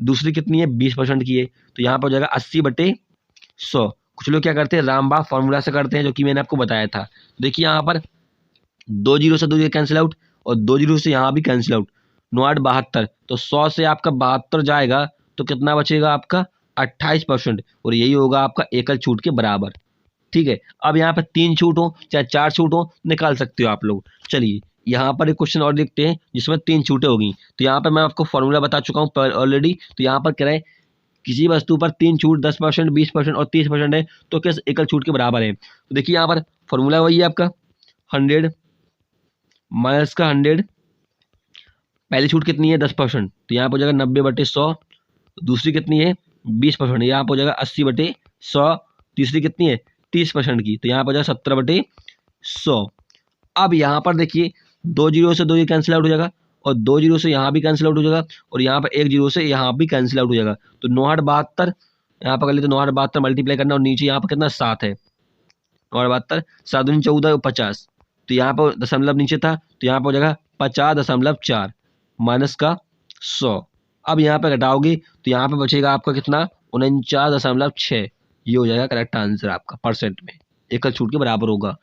दूसरी कितनी है 20% की है, तो यहाँ पर हो जाएगा 80/100। कुछ लोग क्या करते हैं रामबाग फॉर्मूला से करते हैं, जो कि मैंने आपको बताया था। देखिए यहाँ पर 2 जीरो से 2 जीरो कैंसिल आउट और 2 जीरो से यहाँ भी कैंसिल आउट, 9 8 72, तो 100 से आपका 72 जाएगा तो कितना बचेगा आपका 28%, और यही होगा आपका एकल छूट के बराबर। ठीक है, अब यहाँ पर 3 छूट हो चाहे 4 छूट हो निकाल सकते हो आप लोग। चलिए यहाँ पर एक क्वेश्चन और देखते हैं जिसमें 3 छूटें होगी। तो यहाँ पर मैं आपको फॉर्मूला बता चुका हूँ ऑलरेडी। तो यहाँ पर कह रहे हैं किसी वस्तु पर 3 छूट 10%, 20% और 30% है तो किस एकल छूट के बराबर है। तो देखिए यहाँ पर फॉर्मूला वही है आपका 100 माइनस का 100, पहली छूट कितनी है 10%, तो यहाँ पर हो जाएगा 90/100। दूसरी कितनी है 20%, यहाँ पर हो जाएगा 80/100। तीसरी कितनी है 30% की, तो यहाँ पर हो जाएगा 70/100। अब यहाँ पर देखिए 2 जीरो से 2 ये कैंसिल आउट हो जाएगा और 2 जीरो से यहाँ भी कैंसिल आउट हो जाएगा और यहाँ पर 1 जीरो से यहाँ भी कैंसिल आउट हो जाएगा। तो 9 8 72, यहाँ पर कर लेते 9 8 72 मल्टीप्लाई करना और नीचे यहाँ पर कितना 7 है, 9 8 72 7 दूनी 14 50, तो यहाँ पर दशमलव नीचे था तो यहाँ पर हो जाएगा 50.4 माइनस का 100। अब यहाँ पर घटाओगे तो यहाँ पर बचेगा आपका कितना 49.6। ये हो जाएगा करेक्ट आंसर आपका परसेंट में, एकल छूट के बराबर होगा।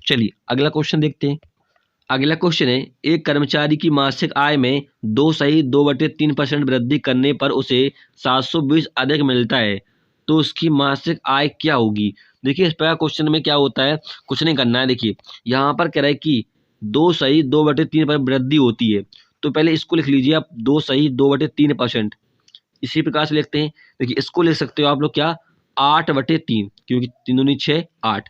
चलिए अगला क्वेश्चन देखते हैं। अगला क्वेश्चन है एक कर्मचारी की मासिक आय में 2 सही 2/3% वृद्धि करने पर उसे 720 अधिक मिलता है, तो उसकी मासिक आय क्या होगी। देखिए इस प्रकार क्वेश्चन में क्या होता है, कुछ नहीं करना है। देखिए यहाँ पर कह रहा है कि 2 सही 2/3 पर वृद्धि होती है, तो पहले इसको लिख लीजिए आप 2 सही 2/3%। इसी प्रकार से लिखते हैं। देखिए इसको लिख सकते हो आप लोग क्या 8/3, क्योंकि 3 दूनी 6 8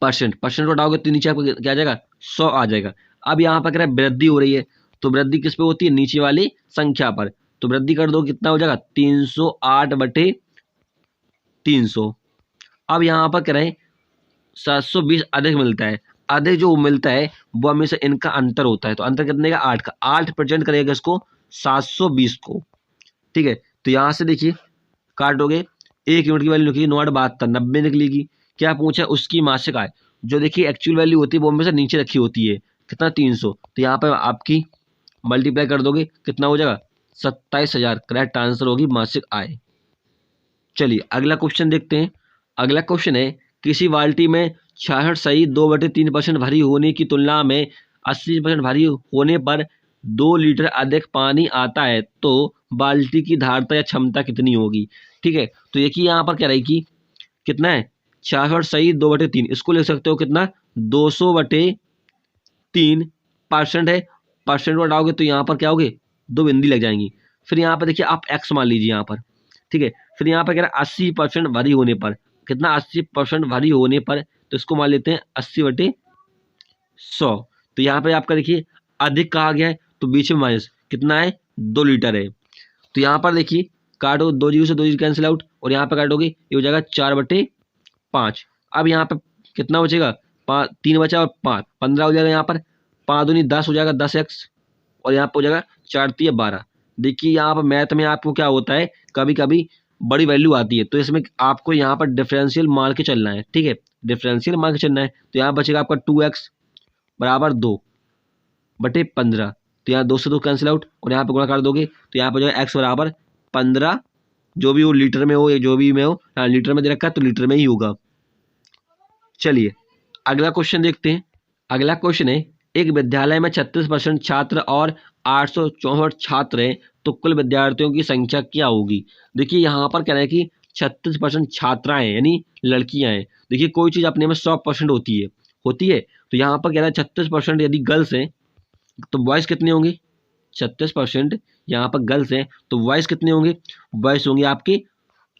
परसेंट को हटाओगे तो नीचे आपको क्या आ जाएगा 100 आ जाएगा। अब यहाँ पर कह रहा है वृद्धि हो रही है, तो वृद्धि किस पे होती है नीचे वाली संख्या पर, तो वृद्धि कर दो कितना हो जाएगा 308/300। अब यहाँ पर कह रहे हैं 720 अधिक मिलता है, अधिक जो मिलता है वो हमेशा इनका अंतर होता है, तो अंतर कितने का 8 का, 8% करेगा इसको 720 को। ठीक है, तो यहाँ से देखिए काटोगे 1 यूनिट की वैल्यू निकलेगी 9 8 72 90 निकलेगी। क्या पूछा उसकी मासिक आय, जो देखिए एक्चुअल वैल्यू होती है वो हमेशा नीचे रखी होती है, कितना 300, तो यहाँ पर आपकी मल्टीप्लाई कर दोगे कितना हो जाएगा 27,000, करेक्ट आंसर होगी मासिक आय। चलिए अगला क्वेश्चन देखते हैं। अगला क्वेश्चन है किसी बाल्टी में 66 सही 2/3% भरी होने की तुलना में 80% भरी होने पर 2 लीटर अधिक पानी आता है, तो बाल्टी की धारता या क्षमता कितनी होगी। ठीक है, तो देखिए यहाँ पर क्या रहेगी कितना है 66 सही 2/3, इसको लिख सकते हो कितना 200/3% है। परसेंट को हटाओगे तो यहाँ पर क्या होगे 2 बिंदी लग जाएंगी। फिर यहाँ पर देखिए आप एक्स मान लीजिए यहाँ पर। ठीक है, फिर यहाँ पर कह रहा है 80% भारी होने पर, कितना 80% भारी होने पर, तो इसको मान लेते हैं 80/100। तो यहाँ पे आपका देखिए अधिक कहा गया है तो बीच में माइनस कितना है 2 लीटर है। तो यहाँ पर देखिए काटो 2 जीरो से 2 जीरो कैंसिल आउट और यहाँ पे काटोगे ये हो जाएगा 4/5। अब यहाँ पे कितना बचेगा 3 बचा और 5 15 हो जाएगा, यहाँ पर 5 दूनी 10 हो जाएगा 10x और यहाँ पे हो जाएगा 4 3 12। देखिए यहाँ पर मैथ में आपको क्या होता है कभी कभी बड़ी वैल्यू आती है, तो इसमें आपको यहाँ पर डिफरेंशियल मार के चलना है। ठीक है, डिफरेंशियल मार के चलना है, तो यहाँ बचेगा आपका 2x बराबर 2/15। तो यहाँ 2 से 2 कैंसिल आउट और यहाँ पे गुणा कर दोगे तो यहाँ पे जो है एक्स बराबर 15, जो भी हो लीटर में हो या जो भी में हो, लीटर में दे रखा है तो लीटर में ही होगा। चलिए अगला क्वेश्चन देखते हैं। अगला क्वेश्चन है, एक विद्यालय में 36% छात्र और 864 छात्र हैं, तो कुल विद्यार्थियों की संख्या क्या होगी। देखिए यहाँ पर कह रहे हैं कि 36% छात्राएं यानी लड़कियां हैं। देखिए कोई चीज़ अपने में 100% होती है तो यहाँ पर कह रहा है 36% यदि गर्ल्स हैं तो बॉयज़ कितने होंगे, 36% यहाँ पर गर्ल्स हैं तो बॉयज़ कितने होंगे, बॉयज़ होंगे आपके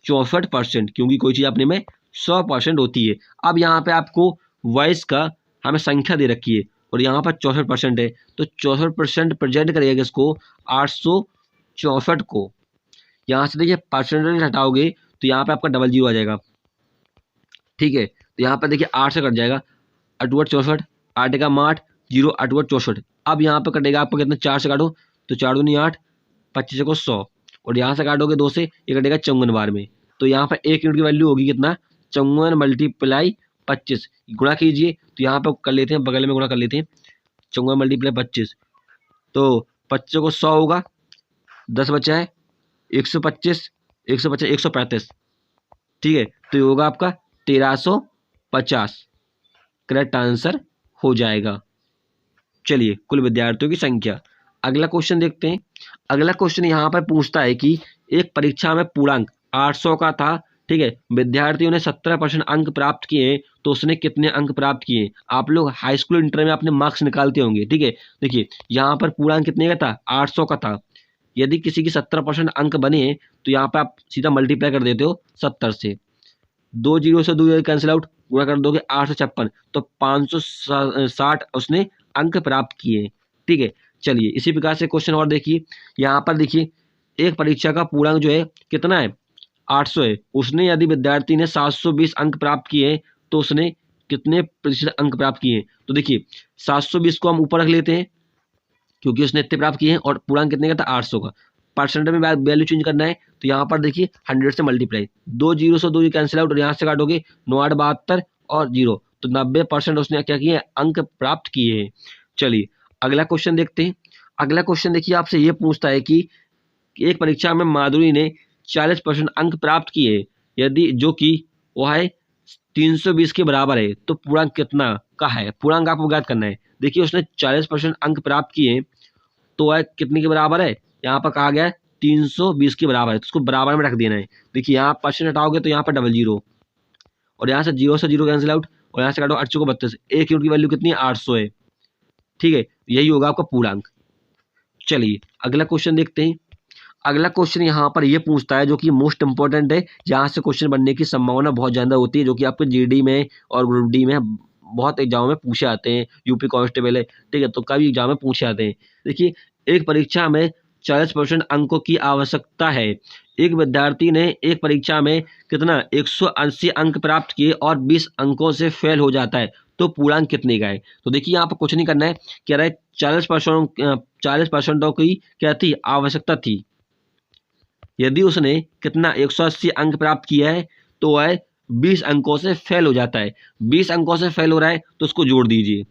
64%, क्योंकि कोई चीज़ अपने में 100% होती है। अब यहाँ पे आपको वॉइस का हमें संख्या दे रखी है और यहाँ पर 64% है, तो 64% प्रेजेंट करिएगा इसको 864 को। यहाँ से देखिए परसेंटेज हटाओगे तो यहाँ पे आपका डबल जीरो आ जाएगा, ठीक है। तो यहाँ पर देखिए 8 से कट जाएगा, 8 8 64, 8 का 8, 0 8 8 64। अब यहाँ पर कटेगा आपको कितना, 4 से काटो तो 4 दूनी 8, 25 को 100 और यहाँ से काटोगे 2 से, ये कटेगा 54 बार में। तो यहाँ पर 1 यूनिट की वैल्यू होगी कितना, 54 मल्टीप्लाई 25, गुणा कीजिए तो यहाँ पर कर लेते हैं, बगल में गुणा कर लेते हैं, 54 मल्टीप्लाई 25 तो 25 को 100 होगा, 10 बचा है 125, 125 135, ठीक है। तो ये होगा आपका 1350, करेक्ट आंसर हो जाएगा। चलिए कुल विद्यार्थियों की संख्या। अगला क्वेश्चन देखते हैं। अगला क्वेश्चन यहाँ पर पूछता है कि एक परीक्षा में पूर्णांक 800 का था, ठीक है, विद्यार्थियों ने 17% अंक प्राप्त किए तो उसने कितने अंक प्राप्त किए। आप लोग हाई स्कूल इंटर में अपने मार्क्स निकालते होंगे, ठीक है। देखिए यहाँ पर पूर्णांक कितने का था, 800 का था। यदि किसी की 17% अंक बने तो यहाँ पर आप सीधा मल्टीप्लाई कर देते हो 70 से, 2 जीरो से 2 कैंसिल आउट, गुणा कर दोगे 856 तो 560 उसने अंक प्राप्त किए, ठीक है। चलिए इसी प्रकार से क्वेश्चन और देखिए। यहाँ पर देखिए एक परीक्षा का पूर्णांक जो है कितना है, 800 है। उसने यदि विद्यार्थी ने 720 अंक प्राप्त किए तो उसने कितने प्रतिशत अंक प्राप्त किए। तो देखिए 720 को हम ऊपर रख लेते हैं क्योंकि उसने इतने प्राप्त किए हैं और पूर्णांक कितने का था, 800 का। परसेंट में वैल्यू चेंज करना है तो यहाँ पर देखिए 100 से मल्टीप्लाई, 2 जीरो से 2 कैंसिल आउट और यहाँ से काटोगे 9 8 72 और 0 तो 90% उसने क्या किए, अंक प्राप्त किए हैं। चलिए अगला क्वेश्चन देखते हैं। अगला क्वेश्चन देखिए आपसे ये पूछता है कि एक परीक्षा में माधुरी ने 40% अंक प्राप्त किए, यदि जो कि वह है 320 के बराबर है तो पूर्णांक कितना का है। पूर्णांक आपको ज्ञात करना है। देखिए उसने 40% अंक प्राप्त किए तो वह कितने के बराबर है, यहाँ पर कहा गया है 320 के बराबर है, तो उसको बराबर में रख देना है। देखिए यहाँ परसेंट हटाओगे तो यहाँ पर डबल जीरो और यहाँ से 0 कैंसिल आउट और यहाँ से काटो 8 को 32, एक यूनिट की वैल्यू कितनी है, 800 है, ठीक है। यही होगा आपका पूर्णांक। चलिए अगला क्वेश्चन देखते हैं। अगला क्वेश्चन यहाँ पर ये पूछता है जो कि मोस्ट इंपॉर्टेंट है, जहाँ से क्वेश्चन बनने की संभावना बहुत ज़्यादा होती है, जो कि आपके जीडी में और ग्रुप डी में बहुत एग्जामों में पूछे आते हैं। यूपी कांस्टेबल है, ठीक है, तो कभी एग्जाम में पूछे आते हैं। देखिए एक परीक्षा में 40% अंकों की आवश्यकता है। एक विद्यार्थी ने एक परीक्षा में कितना 180 अंक प्राप्त किए और 20 अंकों से फेल हो जाता है तो पूर्णांक कितने का है। तो देखिए यहाँ पर कुछ नहीं करना है, कह रहा है 40% की क्या थी, आवश्यकता थी। यदि उसने कितना 180 अंक प्राप्त किया है तो वह 20 अंकों से फेल हो जाता है। 20 अंकों से फेल हो रहा है तो उसको जोड़ दीजिए।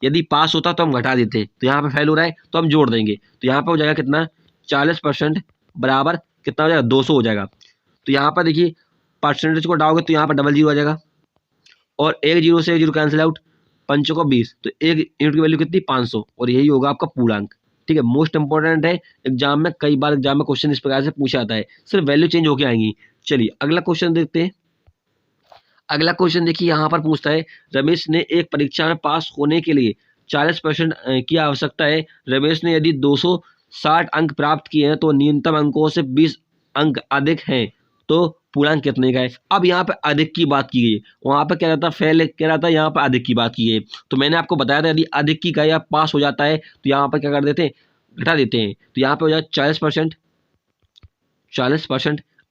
यदि पास होता तो हम घटा देते, तो यहाँ पे फेल हो रहा है तो हम जोड़ देंगे। तो यहाँ पे हो जाएगा कितना, 40% बराबर कितना हो जाएगा, 200 हो जाएगा। तो यहाँ पर देखिए परसेंटेज को हटाओगे तो यहाँ पर डबल जीरो आ जाएगा और एक जीरो से एक जीरो कैंसिल आउट, 5 को 20 तो एक यूनिट की वैल्यू कितनी, 500 और यही होगा आपका पूर्णांक, ठीक है। मोस्ट इंपॉर्टेंट है, एग्जाम में कई बार एग्जाम में क्वेश्चन इस प्रकार से पूछा आता है, सिर्फ वैल्यू चेंज होके आएंगी। चलिए अगला क्वेश्चन देखते हैं। अगला क्वेश्चन देखिए यहाँ पर पूछता है, रमेश ने एक परीक्षा में पास होने के लिए 40% की आवश्यकता है। रमेश ने यदि 260 अंक प्राप्त किए हैं तो न्यूनतम अंकों से 20 अंक अधिक हैं तो पूर्णांक कितने का है। अब यहाँ पे अधिक की बात की गई, वहाँ पे क्या रहता फेल क्या रहता है, यहाँ पर अधिक की बात की गई। तो मैंने आपको बताया था यदि अधिक की का या पास हो जाता है तो यहाँ पर क्या कर देते हैं, घटा देते हैं। तो यहाँ पे हो जाए 40%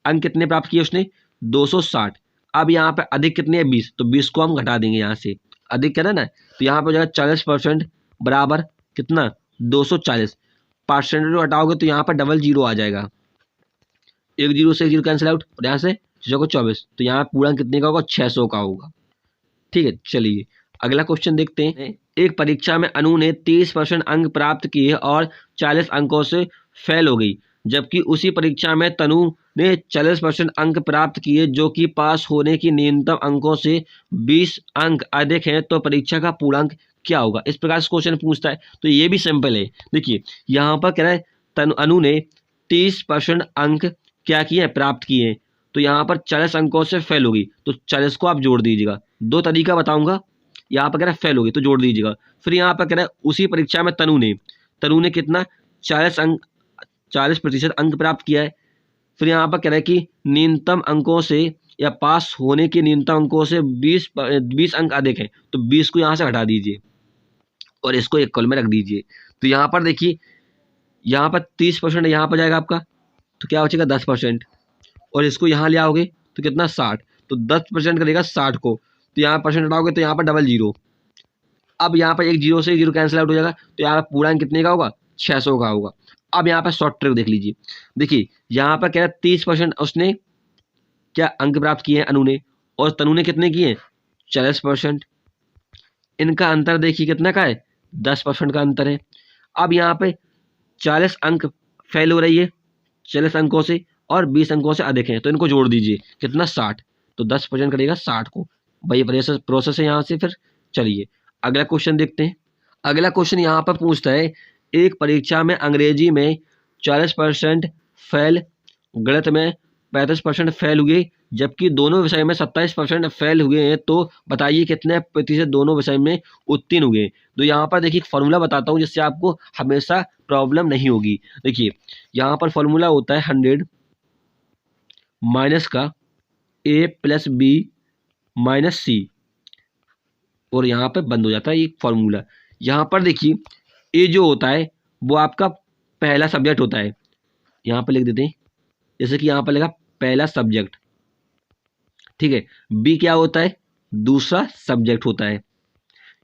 अंक कितने प्राप्त किए उसने, 260। अब यहाँ पे अधिक कितने हैं, 20, तो 20 को हम घटा देंगे यहाँ से, अधिक क्या ना, तो यहाँ पे हो जाएगा 40% बराबर कितना, 240। परसेंटेज हटाओगे तो यहाँ पर डबल जीरो आ जाएगा, एक जीरो से एक जीरो कैंसिल आउट और यहाँ से 6 को 24, तो यहाँ पूरा कितने का होगा, 600 का होगा, ठीक है। चलिए अगला क्वेश्चन देखते हैं। एक परीक्षा में अनु ने 30% अंक प्राप्त किए और 40 अंकों से फेल हो गई, जबकि उसी परीक्षा में तनु ने 40% अंक प्राप्त किए जो कि पास होने की न्यूनतम अंकों से 20 अंक अधिक हैं, तो परीक्षा का पूर्णांक क्या होगा। इस प्रकार से क्वेश्चन पूछता है। तो ये भी सिंपल है। देखिए यहाँ पर कह रहा है अनु ने 30% अंक क्या किए प्राप्त किए, तो यहाँ पर 40 अंकों से फेल होगी, तो 40 को आप जोड़ दीजिएगा। दो तरीका बताऊंगा। यहाँ पर कह रहा है फेल होगी तो जोड़ दीजिएगा। फिर यहाँ पर कह रहा है उसी परीक्षा में तनु ने कितना 40% अंक प्राप्त किया है। फिर यहाँ पर कह रहा है कि न्यूनतम अंकों से या पास होने के न्यूनतम अंकों से 20 अंक अधिक है, तो 20 को यहाँ से हटा दीजिए और इसको एक कॉलम में रख दीजिए। तो यहाँ पर देखिए यहाँ पर 30% यहाँ पर जाएगा आपका, तो क्या बचेगा 10%, और इसको यहाँ ले आओगे तो कितना 60, तो 10% करेगा 60 को, तो यहाँ परसेंट हटाओगे तो यहाँ पर डबल जीरो। अब यहाँ पर एक जीरो से जीरो कैंसिल आउट हो जाएगा, तो यहाँ पर पूर्णांक कितने का होगा 600 का होगा। अब यहाँ पर शॉर्ट ट्रिक देख लीजिए। देखिए यहाँ पर क्या है 30% उसने क्या अंक प्राप्त किए हैं अनु ने, और तनु ने कितने किए 40%। इनका अंतर देखिए कितना का है 10% का अंतर है। अब यहाँ पे 40 अंक फेल हो रही है 40 अंकों से और 20 अंकों से अधिक है, तो इनको जोड़ दीजिए कितना 60, तो 10% करेगा 60 को। वही प्रोसेस है यहाँ से। फिर चलिए अगला क्वेश्चन देखते हैं। अगला क्वेश्चन यहाँ पर पूछता है एक परीक्षा में अंग्रेजी में 40% फेल, गणित में 35% फेल हुए, जबकि दोनों विषय में 27% फेल हुए हैं, तो बताइए कितने प्रतिशत दोनों विषय में उत्तीर्ण हुए। तो यहाँ पर देखिए फॉर्मूला बताता हूँ जिससे आपको हमेशा प्रॉब्लम नहीं होगी। देखिए यहाँ पर फॉर्मूला होता है 100 माइनस का a प्लस बी माइनस सी, और यहाँ पे बंद हो जाता है ये फॉर्मूला। यहाँ पर देखिए ए जो होता है वो आपका पहला सब्जेक्ट होता है, यहाँ पर लिख देते हैं जैसे कि यहाँ पर लिखा पहला सब्जेक्ट, ठीक है। बी क्या होता है दूसरा सब्जेक्ट होता है।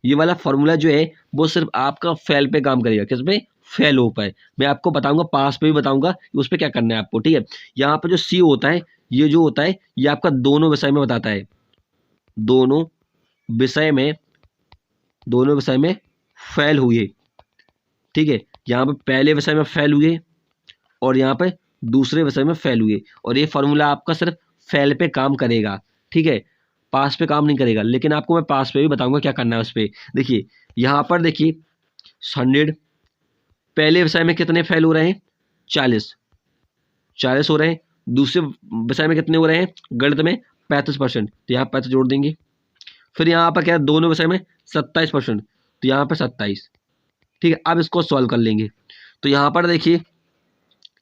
ये वाला फॉर्मूला जो है वो सिर्फ आपका फेल पे काम करेगा, किस पे फेल हो पाए। मैं आपको बताऊंगा पास पे भी बताऊंगा उस पर क्या करना है आपको, ठीक है। यहाँ पर जो सी होता है ये जो होता है ये आपका दोनों विषय में बताता है, दोनों विषय में फेल हुए, ठीक है। यहाँ पे पहले विषय में फेल हुए और यहाँ पे दूसरे विषय में फेल हुए, और ये फॉर्मूला आपका सिर्फ फेल पे काम करेगा, ठीक है, पास पे काम नहीं करेगा। लेकिन आपको मैं पास पे भी बताऊंगा क्या करना है उस पर। देखिए यहाँ पर देखिए 100 पहले विषय में कितने फेल हो रहे हैं 40 हो रहे हैं, दूसरे विषय में कितने हो रहे हैं गणित में 35%, तो यहाँ 35 जोड़ देंगे। फिर यहाँ पर क्या है दोनों विषय में 27%, तो यहाँ पर 27, ठीक है। अब इसको सॉल्व कर लेंगे। तो यहाँ पर देखिए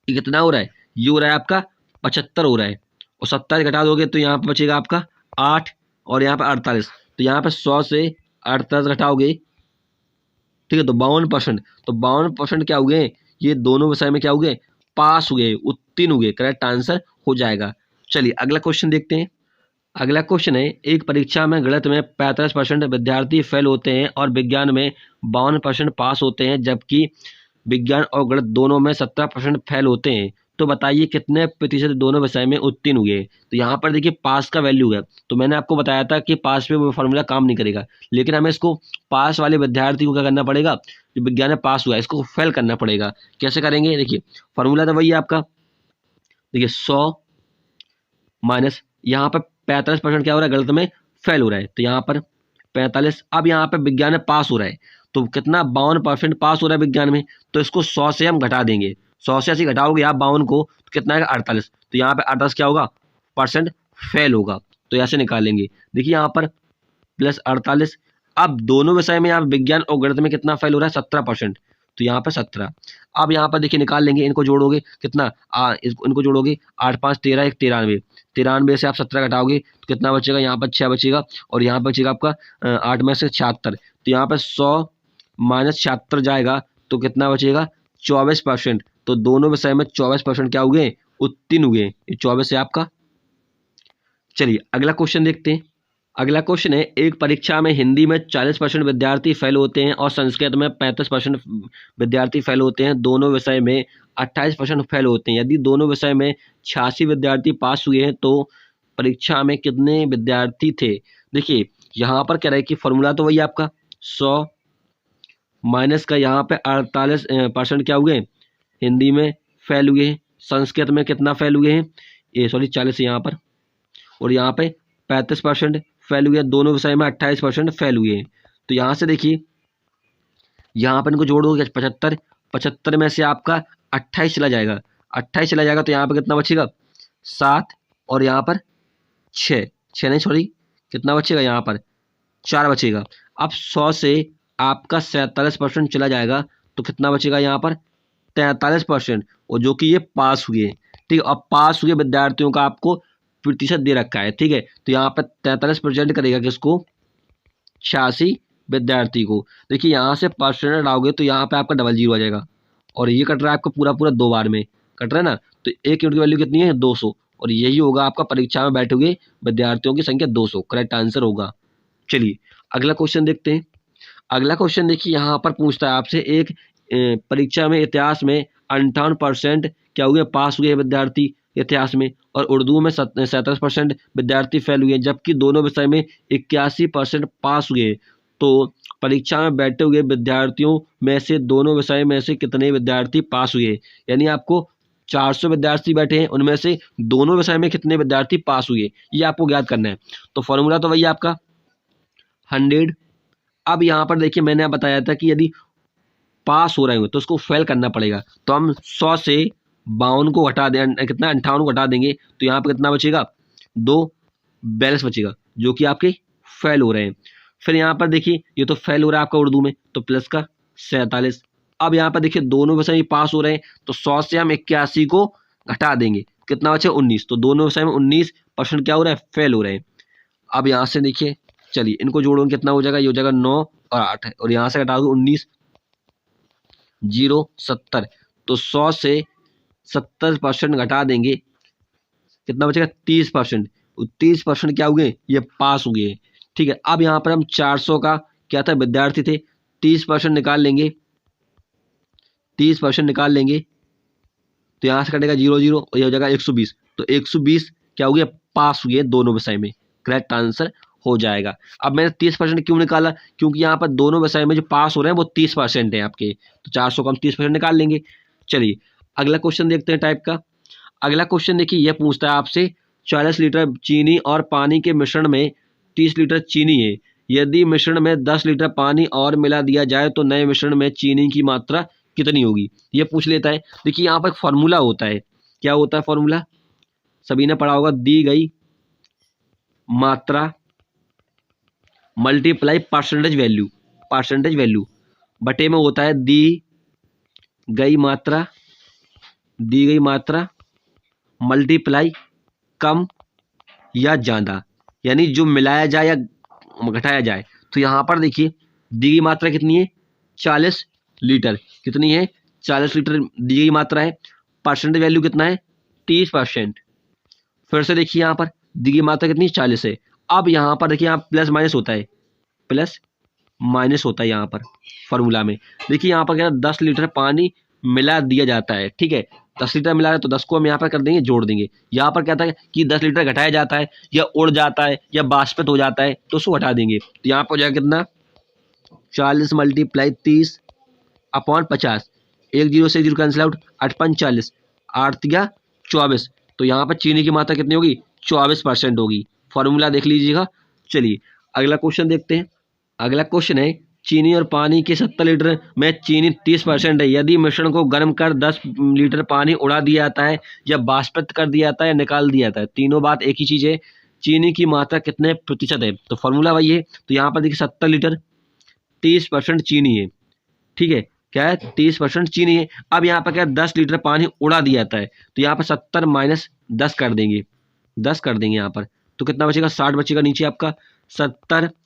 ये कितना हो रहा है, ये हो रहा है आपका 75 हो रहा है, और 27 घटा दोगे तो यहाँ पर बचेगा आपका 8, और यहाँ पर 48, तो यहाँ पर 100 से 48 घटाओगे, ठीक है, तो 52%। तो 52% क्या हुए ये दोनों विषय में क्या हुए पास हुए, उत्तीर्ण हुए, करेक्ट आंसर हो जाएगा। चलिए अगला क्वेश्चन देखते हैं। अगला क्वेश्चन है एक परीक्षा में गणित में 35% विद्यार्थी फेल होते हैं और विज्ञान में 52% पास होते हैं, जबकि विज्ञान और गणित दोनों में 17% फेल होते हैं, तो बताइए कितने प्रतिशत दोनों विषय में उत्तीर्ण हुए। तो यहाँ पर देखिए पास का वैल्यू है, तो मैंने आपको बताया था कि पास पे वो फॉर्मूला काम नहीं करेगा, लेकिन हमें इसको पास वाले विद्यार्थी को क्या करना पड़ेगा, जो विज्ञान में पास हुआ है इसको फेल करना पड़ेगा। कैसे करेंगे, देखिए फॉर्मूला तो वही है आपका, देखिए 100 माइनस यहाँ पर 45% क्या हो रहा है गणित में फेल हो रहा है, तो यहाँ पर 45। अब यहाँ पर विज्ञान में पास हो रहा है, तो कितना 52% पास हो रहा है विज्ञान में, तो इसको 100 से हम घटा देंगे। 100 से ऐसे घटाओगे आप 52 को तो कितना आएगा 48, तो यहाँ पे 48 क्या होगा परसेंट फेल होगा, तो ऐसे निकालेंगे। देखिए यहाँ पर प्लस 48। अब दोनों विषय में यहाँ विज्ञान और गणित में कितना फेल हो रहा है 17%, तो यहाँ पर 17। अब यहाँ पर देखिए निकाल लेंगे, इनको जोड़ोगे कितना इनको जोड़ोगे 8 5 13 1 93, 93 से आप 17 घटाओगे तो कितना बचेगा, यहाँ पर 6 बचेगा, और यहाँ पर बचेगा आपका 8 में से 76, तो यहाँ पर 100 माइनस 76 जाएगा तो कितना बचेगा 24%। तो दोनों विषय में 24% क्या हुए उत्तीर्ण हुए, ये 24 है आपका। चलिए अगला क्वेश्चन देखते हैं। अगला क्वेश्चन है एक परीक्षा में हिंदी में 40% विद्यार्थी फेल होते हैं और संस्कृत में 35% विद्यार्थी फेल होते हैं, दोनों विषय में 28% फेल होते हैं। यदि दोनों विषय में 86 विद्यार्थी पास हुए हैं तो परीक्षा में कितने विद्यार्थी थे। देखिए यहाँ पर कह रहा है कि फॉर्मूला तो वही आपका 100 माइनस का यहाँ पे 48% क्या हुए, हिंदी में फेल हुए हैं, संस्कृत में कितना फेल हुए हैं, ये सॉरी 40 यहाँ पर, और यहाँ पे 35% फेल हुए, दोनों विषय में 28% फेल हुए हैं। तो यहाँ से देखिए, यहाँ पर इनको जोड़ोगे 75, 75 में से आपका 28 चला जाएगा, 28 चला जाएगा तो यहाँ पर कितना बचेगा 7, और यहाँ पर 6 नहीं सॉरी कितना बचेगा, यहाँ पर 4 बचेगा। अब 100 से आपका 47% चला जाएगा तो कितना बचेगा यहाँ पर 43%, और जो कि ये पास हुए, ठीक है। अब पास हुए विद्यार्थियों का आपको प्रतिशत दे रखा है, ठीक है। तो यहाँ पर 43% करेगा किसको, 86 विद्यार्थी को। देखिए यहाँ से परसेंट हटाओगे तो यहाँ पे आपका डबल जीरो आ जाएगा, और ये कट रहा है आपका पूरा पूरा 2 बार में कट रहा है ना, तो 1 यूनिट की वैल्यू कितनी है 200, और यही होगा आपका परीक्षा में बैठे हुए विद्यार्थियों की संख्या 200, करेक्ट आंसर होगा। चलिए अगला क्वेश्चन देखते हैं। अगला क्वेश्चन देखिए यहाँ पर पूछता है आपसे, एक परीक्षा में इतिहास में 58% क्या हुए पास हुए विद्यार्थी इतिहास में, और उर्दू में 37% विद्यार्थी फेल हुए, जबकि दोनों विषय में 81% पास हुए। तो परीक्षा में बैठे हुए विद्यार्थियों में से दोनों विषय में से कितने विद्यार्थी पास हुए, यानी आपको 400 विद्यार्थी बैठे हैं, उनमें से दोनों विषय में कितने विद्यार्थी पास हुए, ये आपको ज्ञात करना है। तो फॉर्मूला तो वही आपका 100। अब यहाँ पर देखिए मैंने आप बताया था कि यदि पास हो रहे हो तो उसको फेल करना पड़ेगा, तो हम 100 से 52 को घटा दें, कितना 58 को घटा देंगे तो यहाँ पर कितना बचेगा 2 बैलेंस बचेगा, जो कि आपके फेल हो रहे हैं। फिर यहाँ पर देखिए ये तो फेल हो रहा है आपका उर्दू में, तो प्लस का 47। अब यहाँ पर देखिए दोनों विषय में पास हो रहे हैं, तो 100 से हम 81 को घटा देंगे, कितना बचे 19, तो दोनों विषय में 19% क्या हो रहा है फेल हो रहे हैं। अब यहाँ से देखिए चलिए इनको जोड़ोगे कितना हो जाएगा, ये हो जाएगा 9 और 8, और यहाँ से घटा दो 19, 0 70, तो 100 से 70% घटा देंगे, कितना बचेगा 30%, 30% क्या हुए ये पास हुए, ठीक है। अब यहाँ पर हम 400 का क्या था विद्यार्थी थे, 30% निकाल लेंगे, 30% निकाल लेंगे, तो यहाँ से कटेगा 0 0 और ये हो जाएगा 120, तो 120 क्या हो गया पास हुए दोनों विषय में, करेक्ट आंसर हो जाएगा। अब मैंने 30% क्यों निकाला, क्योंकि यहाँ पर दोनों विषय में जो पास हो रहे हैं वो 30% है आपके, तो 400 का हम 30% निकाल लेंगे। चलिए अगला क्वेश्चन देखते हैं टाइप का। अगला क्वेश्चन देखिए यह पूछता है आपसे 40 लीटर चीनी और पानी के मिश्रण में 30 लीटर चीनी है, यदि मिश्रण में 10 लीटर पानी और मिला दिया जाए तो नए मिश्रण में चीनी की मात्रा कितनी होगी, ये पूछ लेता है। देखिए यहाँ पर एक फॉर्मूला होता है, क्या होता है फॉर्मूला, सभी ने पढ़ा होगा, दी गई मात्रा मल्टीप्लाई परसेंटेज वैल्यू बटे में होता है दी गई मात्रा मल्टीप्लाई कम या ज़्यादा, यानी जो मिलाया जाए या घटाया जाए। तो यहाँ पर देखिए दी गई मात्रा कितनी है 40 लीटर, कितनी है 40 लीटर दी गई मात्रा है, परसेंटेज वैल्यू कितना है 30%। फिर से देखिए यहाँ पर दी गई मात्रा कितनी 40 है। अब यहाँ पर देखिए यहाँ प्लस माइनस होता है यहाँ पर फॉर्मूला में। देखिए यहाँ पर क्या 10 लीटर पानी मिला दिया जाता है, ठीक है, 10 लीटर मिला है तो 10 को हम यहाँ पर कर देंगे जोड़ देंगे। यहाँ पर क्या था कि 10 लीटर घटाया जाता है या उड़ जाता है या बाष्पित हो जाता है तो उसको हटा देंगे, तो यहाँ पर हो जाएगा कितना 40 × 30/50, 1 0 से 0 कैंसिल आउट, 8 5 40, 8 या 24, तो यहाँ पर चीनी की मात्रा कितनी होगी 24% होगी। फॉर्मूला देख लीजिएगा। चलिए अगला क्वेश्चन देखते हैं। अगला क्वेश्चन है चीनी और पानी के 70 लीटर में चीनी 30% है, यदि मिश्रण को गर्म कर 10 लीटर पानी उड़ा दिया जाता है या बाष्पित कर दिया जाता है या निकाल दिया जाता है, तीनों बात एक ही चीज़ है, चीनी की मात्रा कितने प्रतिशत है, तो फॉर्मूला वही है। तो यहाँ पर देखिए 70 लीटर 30% चीनी है, ठीक है, क्या है 30% चीनी है। अब यहाँ पर क्या 10 लीटर पानी उड़ा दिया जाता है, तो यहाँ पर 70 - 10 कर देंगे, 10 कर देंगे यहाँ पर, तो कितना बचेगा 60 बचेगा नीचे आपका, 70 -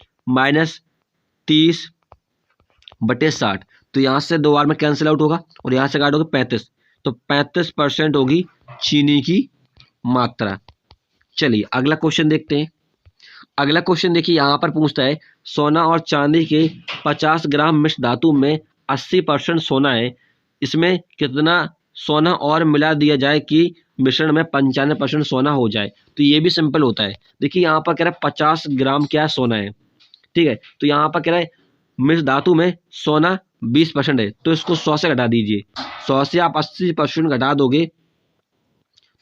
30/60, तो यहाँ से 2 बार में कैंसिल आउट होगा और यहाँ से काटोगे 35, तो 35% होगी चीनी की मात्रा। चलिए अगला क्वेश्चन देखते हैं। अगला क्वेश्चन देखिए यहाँ पर पूछता है सोना और चांदी के 50 ग्राम मिश्र धातु में 80% सोना है, इसमें कितना सोना और मिला दिया जाए कि मिश्रण में 95% सोना हो जाए। तो ये भी सिंपल होता है। देखिए यहाँ पर कह रहा है 50 ग्राम क्या सोना है, ठीक है, तो यहाँ पर कह रहा है मिश्र धातु में सोना 20% है तो इसको 100 से घटा दीजिए। 100 से आप 80% घटा दोगे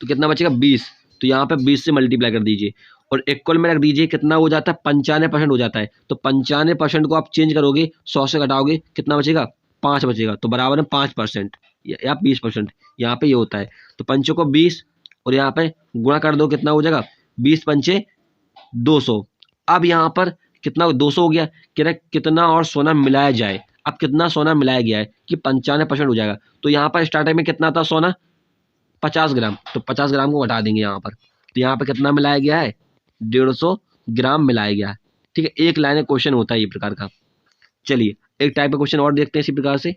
तो कितना बचेगा 20। तो यहाँ पे 20 से मल्टीप्लाई कर दीजिए और इक्वल में रख दीजिए। कितना हो जाता है 95% हो जाता है। तो 95% को आप चेंज करोगे 100 से घटाओगे कितना बचेगा 5 बचेगा। तो बराबर है 5% या 20%। यहाँ पे ये होता है। तो पंचों को 20 और यहाँ पे गुणा कर दो कितना हो जाएगा 20 पंचे 200। अब यहाँ पर कितना 200 हो गया। कह रहे कितना और सोना मिलाया जाए। अब कितना सोना मिलाया गया है कि 95% हो जाएगा। तो यहाँ पर स्टार्टिंग में कितना था सोना 50 ग्राम। तो 50 ग्राम को हटा देंगे यहाँ पर। तो यहाँ पर कितना मिलाया गया है 150 ग्राम मिलाया गया है। ठीक है, एक लाइन क्वेश्चन होता है ये प्रकार का। चलिए एक टाइप का क्वेश्चन और देखते हैं इसी प्रकार से।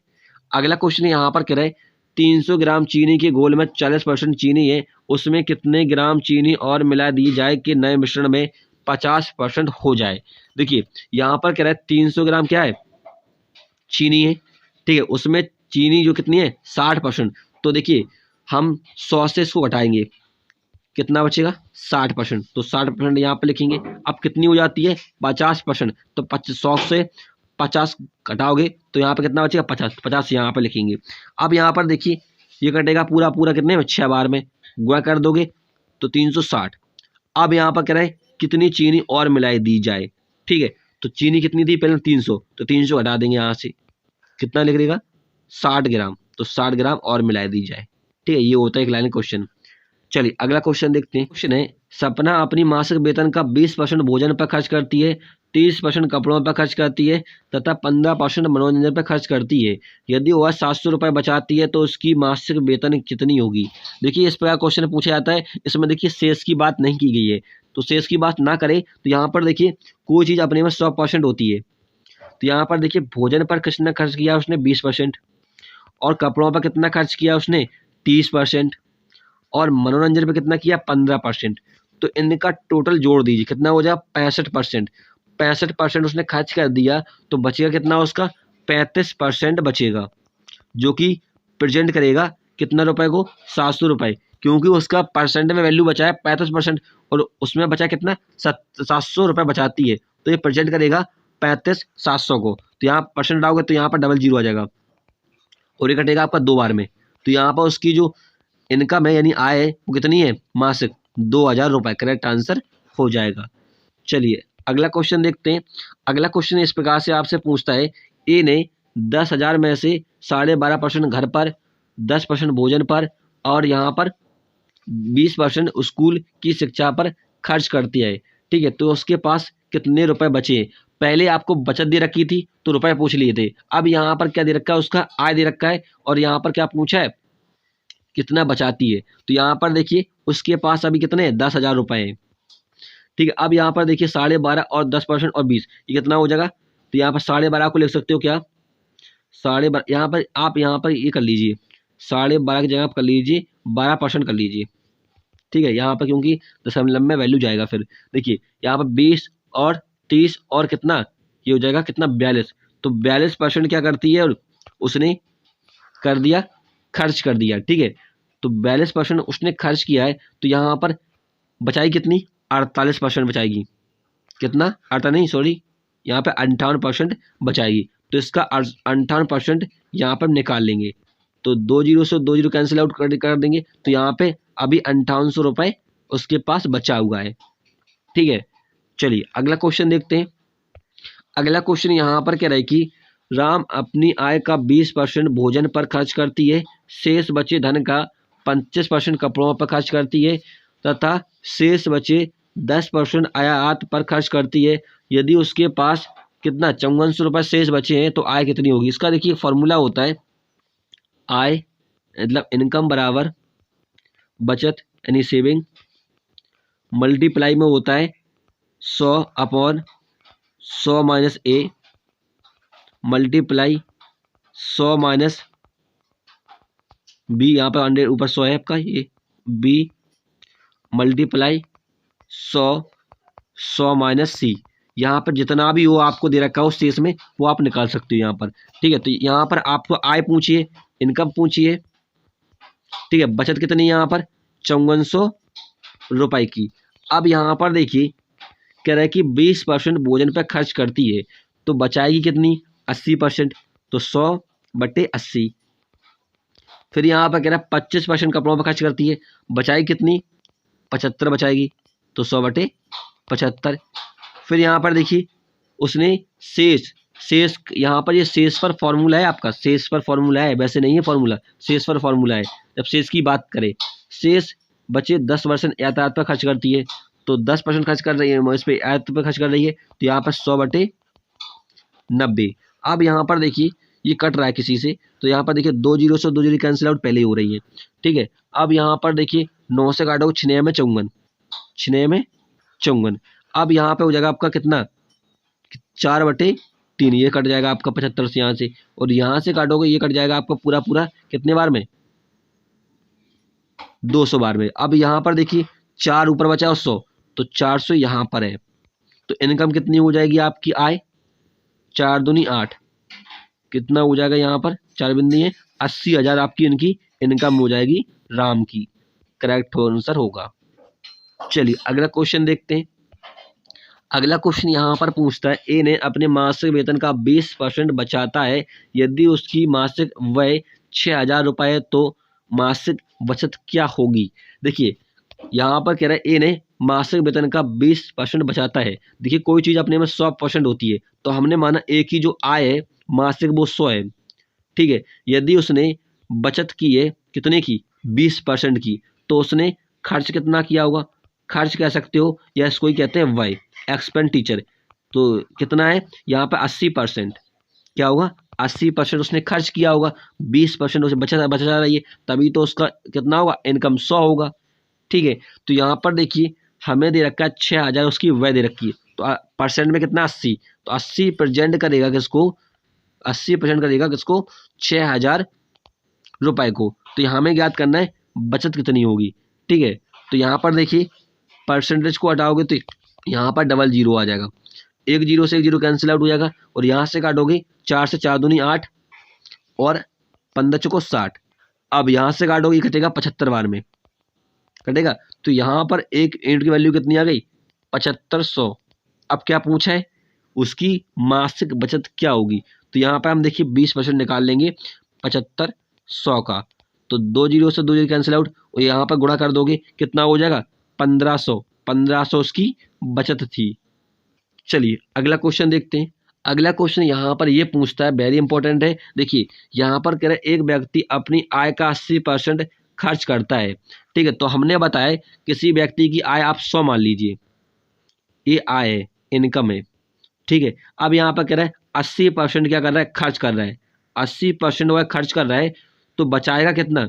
अगला क्वेश्चन यहाँ पर कह रहे 300 ग्राम चीनी के घोल में 40% चीनी है, उसमें कितने ग्राम चीनी और मिला दी जाए कि नए मिश्रण में 50% हो जाए। देखिए यहाँ पर कह रहा है 300 ग्राम क्या है चीनी है। ठीक है, उसमें चीनी जो कितनी है 60%। तो देखिए हम 100 से इसको घटाएंगे कितना बचेगा 60%। तो 60% यहाँ पे लिखेंगे। अब कितनी हो जाती है 50%। तो 100 से 50 घटाओगे तो यहाँ पे कितना बचेगा 50। 50 यहाँ पे लिखेंगे। अब यहाँ पर देखिए ये कटेगा पूरा पूरा कितने में 6 बार में गुणा कर दोगे तो 360। अब यहाँ पर कह रहे हैं कितनी चीनी और मिलाई दी जाए। ठीक है, तो चीनी कितनी थी पहले 300। तो 300 घटा देंगे यहाँ से कितना लिख देगा 60 ग्राम। तो 60 ग्राम और मिलाई दी जाए। ठीक है, ये होता है एक लाइन क्वेश्चन। चलिए अगला क्वेश्चन देखते हैं। क्वेश्चन है सपना अपनी मासिक वेतन का 20% भोजन पर खर्च करती है, 30% कपड़ों पर खर्च करती है तथा 15% मनोरंजन पर खर्च करती है। यदि वह 700 रुपये बचाती है तो उसकी मासिक वेतन कितनी होगी। देखिए इस प्रकार क्वेश्चन पूछा जाता है। इसमें देखिए शेष की बात नहीं की गई है। तो शेष की बात ना करें तो यहाँ पर देखिए कोई चीज़ अपने में 100% होती है। तो यहाँ पर देखिए भोजन पर कितना खर्च किया उसने 20% और कपड़ों पर कितना खर्च किया उसने 30% और मनोरंजन पे कितना किया 15%। तो इनका टोटल जोड़ दीजिए कितना हो जाएगा 65%। 65% उसने खर्च कर दिया तो बचेगा कितना उसका 35% बचेगा, जो कि प्रेजेंट करेगा कितना रुपए को 700 रुपये। क्योंकि उसका परसेंट में वैल्यू बचा है 35% और उसमें बचा कितना 700 रुपये बचाती है। तो ये प्रेजेंट करेगा 35,700 को। तो यहाँ परसेंट आओगे तो यहाँ पर डबल जीरो आ जाएगा और ये कटेगा आपका 2 बार में। तो यहाँ पर उसकी जो इनकम है यानी आय है वो कितनी है मासिक 2000 रुपये। करेक्ट आंसर हो जाएगा। चलिए अगला क्वेश्चन देखते हैं। अगला क्वेश्चन इस प्रकार से आपसे पूछता है ए ने 10,000 में से 12.5% घर पर, 10% भोजन पर और यहाँ पर 20% स्कूल की शिक्षा पर खर्च करती है। ठीक है, तो उसके पास कितने रुपए बचे। पहले आपको बचत दे रखी थी तो रुपए पूछ लिए थे। अब यहाँ पर क्या दे रखा है उसका आय दे रखा है और यहाँ पर क्या पूछा है कितना बचाती है। तो यहाँ पर देखिए उसके पास अभी कितने 10,000 रुपये हैं। ठीक है, अब यहाँ पर देखिए 12.5 और 10% और 20 ये कितना हो जाएगा। तो यहाँ पर 12.5 को लिख सकते हो क्या 12.5 यहाँ पर आप यहाँ पर ये कर लीजिए 12.5 की जगह आप कर लीजिए 12% कर लीजिए। ठीक है, यहाँ पर क्योंकि दशमलव में वैल्यू जाएगा। फिर देखिए यहाँ पर 20 और 30 और कितना ये हो जाएगा कितना 42। तो 42% क्या करती है और उसने कर दिया खर्च कर दिया। ठीक है, तो 42% उसने खर्च किया है। तो यहाँ पर बचाई कितनी 48% बचाएगी। कितना 48 नहीं सॉरी यहाँ पे 58% बचाएगी। तो इसका 58% यहाँ पर निकाल लेंगे। तो 20 से 20 कैंसिल आउट कर देंगे। तो यहाँ पे अभी 5800 रुपये उसके पास बचा हुआ है। ठीक है, चलिए अगला क्वेश्चन देखते हैं। अगला क्वेश्चन यहाँ पर क्या रहे कि राम अपनी आय का 20% भोजन पर खर्च करती है, शेष बचे धन का 25% कपड़ों पर खर्च करती है तथा शेष बचे 10% आयात पर खर्च करती है। यदि उसके पास कितना 5400 रुपये शेष बचे हैं तो आय कितनी होगी। इसका देखिए फॉर्मूला होता है आय मतलब इनकम बराबर बचत यानी सेविंग मल्टीप्लाई में होता है 100/100 minus A multiply 100 minus B. यहाँ पर 100 ऊपर 100 है आपका ये बी मल्टीप्लाई 100 माइनस सी। यहाँ पर जितना भी हो आपको दे रखा हो शेष में वो आप निकाल सकते हो यहाँ पर। ठीक है, तो यहाँ पर आपको आय पूछिए इनकम पूछिए। ठीक है, बचत कितनी है यहाँ पर 5400 रुपये की। अब यहाँ पर देखिए कह रहा है कि 20% भोजन पर खर्च करती है तो बचाएगी कितनी 80%। तो 100/80। फिर यहाँ पर कह रहा है 25% कपड़ों पर खर्च करती है, बचाई कितनी, 75 बचाएगी, तो 100/75। फिर यहाँ पर देखिए उसने शेष शेष यहाँ पर ये शेष पर फॉर्मूला है आपका, शेष पर फॉर्मूला है, वैसे नहीं है फॉर्मूला, शेष पर फॉर्मूला है। जब शेष की बात करें, शेष बचे 10% यातायात पर खर्च करती है, तो 10% खर्च कर रही है इस पर, यातायात पर खर्च कर रही है, तो यहाँ पर 100/90। अब यहाँ पर देखिए ये कट रहा है किसी से, तो यहाँ पर देखिए 2 जीरो से 2 जीरो कैंसिल आउट पहले ही हो रही है, ठीक है। अब यहाँ पर देखिए 9 से काटोगे 6 में 54, 6 में 54। अब यहाँ पे हो जाएगा आपका कितना, 4/3, ये कट जाएगा आपका 75 से यहाँ से, और यहाँ से काटोगे ये कट जाएगा आपका पूरा पूरा कितने बार में, 200 बार में। अब यहाँ पर देखिए 4 ऊपर बचा और 100, तो 400 यहाँ पर है, तो इनकम कितनी हो जाएगी आपकी, आय 4 दूनी 8, कितना हो जाएगा यहाँ पर, 4 बिंदी है, 80,000 आपकी इनकी इनकम हो जाएगी राम की। करेक्ट आंसर होगा। चलिए अगला क्वेश्चन देखते हैं। अगला क्वेश्चन यहाँ पर पूछता है, ए ने अपने मासिक वेतन का 20% बचाता है, यदि उसकी मासिक व्यय 6,000 रुपये तो मासिक बचत क्या होगी। देखिए यहाँ पर कह रहा है ए ने मासिक वेतन का 20% बचाता है। देखिए कोई चीज़ अपने में 100% होती है, तो हमने माना ए की जो आय है मासिक वो 100 है, ठीक है। यदि उसने बचत की है कितने की, 20% की, तो उसने खर्च कितना किया होगा, खर्च कह सकते हो या इसको ही कहते हैं व्यय, एक्सपेंडिचर। तो कितना है यहाँ पर 80%, क्या होगा 80% उसने खर्च किया होगा, 20% उसे बचा रही है, तभी तो उसका कितना होगा, इनकम 100 होगा, ठीक है। तो यहाँ पर देखिए हमें दे रखा है 6,000 उसकी व्यय दे रखी है, तो परसेंट में कितना 80, तो 80% करेगा किसको, 80% करेगा किसको, 6,000 रुपए को। तो यहाँ हमें याद करना है बचत कितनी होगी, ठीक है। तो यहाँ पर देखिए परसेंटेज को हटाओगे तो यहाँ पर डबल जीरो आ जाएगा, एक जीरो से एक जीरो कैंसिल आउट हो जाएगा, और यहाँ से काटोगे 4 से 4 दूनी 8 और 15 चौको 60। अब यहाँ से काटोगे कटेगा 75 बार में कटेगा, तो यहाँ पर एक यूनिट की वैल्यू कितनी आ गई, 7500। अब क्या पूछा है, उसकी मासिक बचत क्या होगी। तो यहाँ पर हम देखिए 20% निकाल लेंगे 7500 का, तो 2 जीरो से 2 जीरो कैंसिल आउट, और यहाँ पर गुणा कर दोगे कितना हो जाएगा, 1500 उसकी बचत थी। चलिए अगला क्वेश्चन देखते हैं। अगला क्वेश्चन यहाँ पर ये पूछता है, वेरी इंपॉर्टेंट है। देखिए यहाँ पर कह रहे हैं एक व्यक्ति अपनी आय का 80% खर्च करता है, ठीक है। तो हमने बताया किसी व्यक्ति की आय आप 100 मान लीजिए, ये आय है, इनकम है, ठीक है। अब यहाँ पर कह रहा है 80% क्या कर रहा है, खर्च कर रहा है, 80% वह खर्च कर रहा है, तो बचाएगा कितना,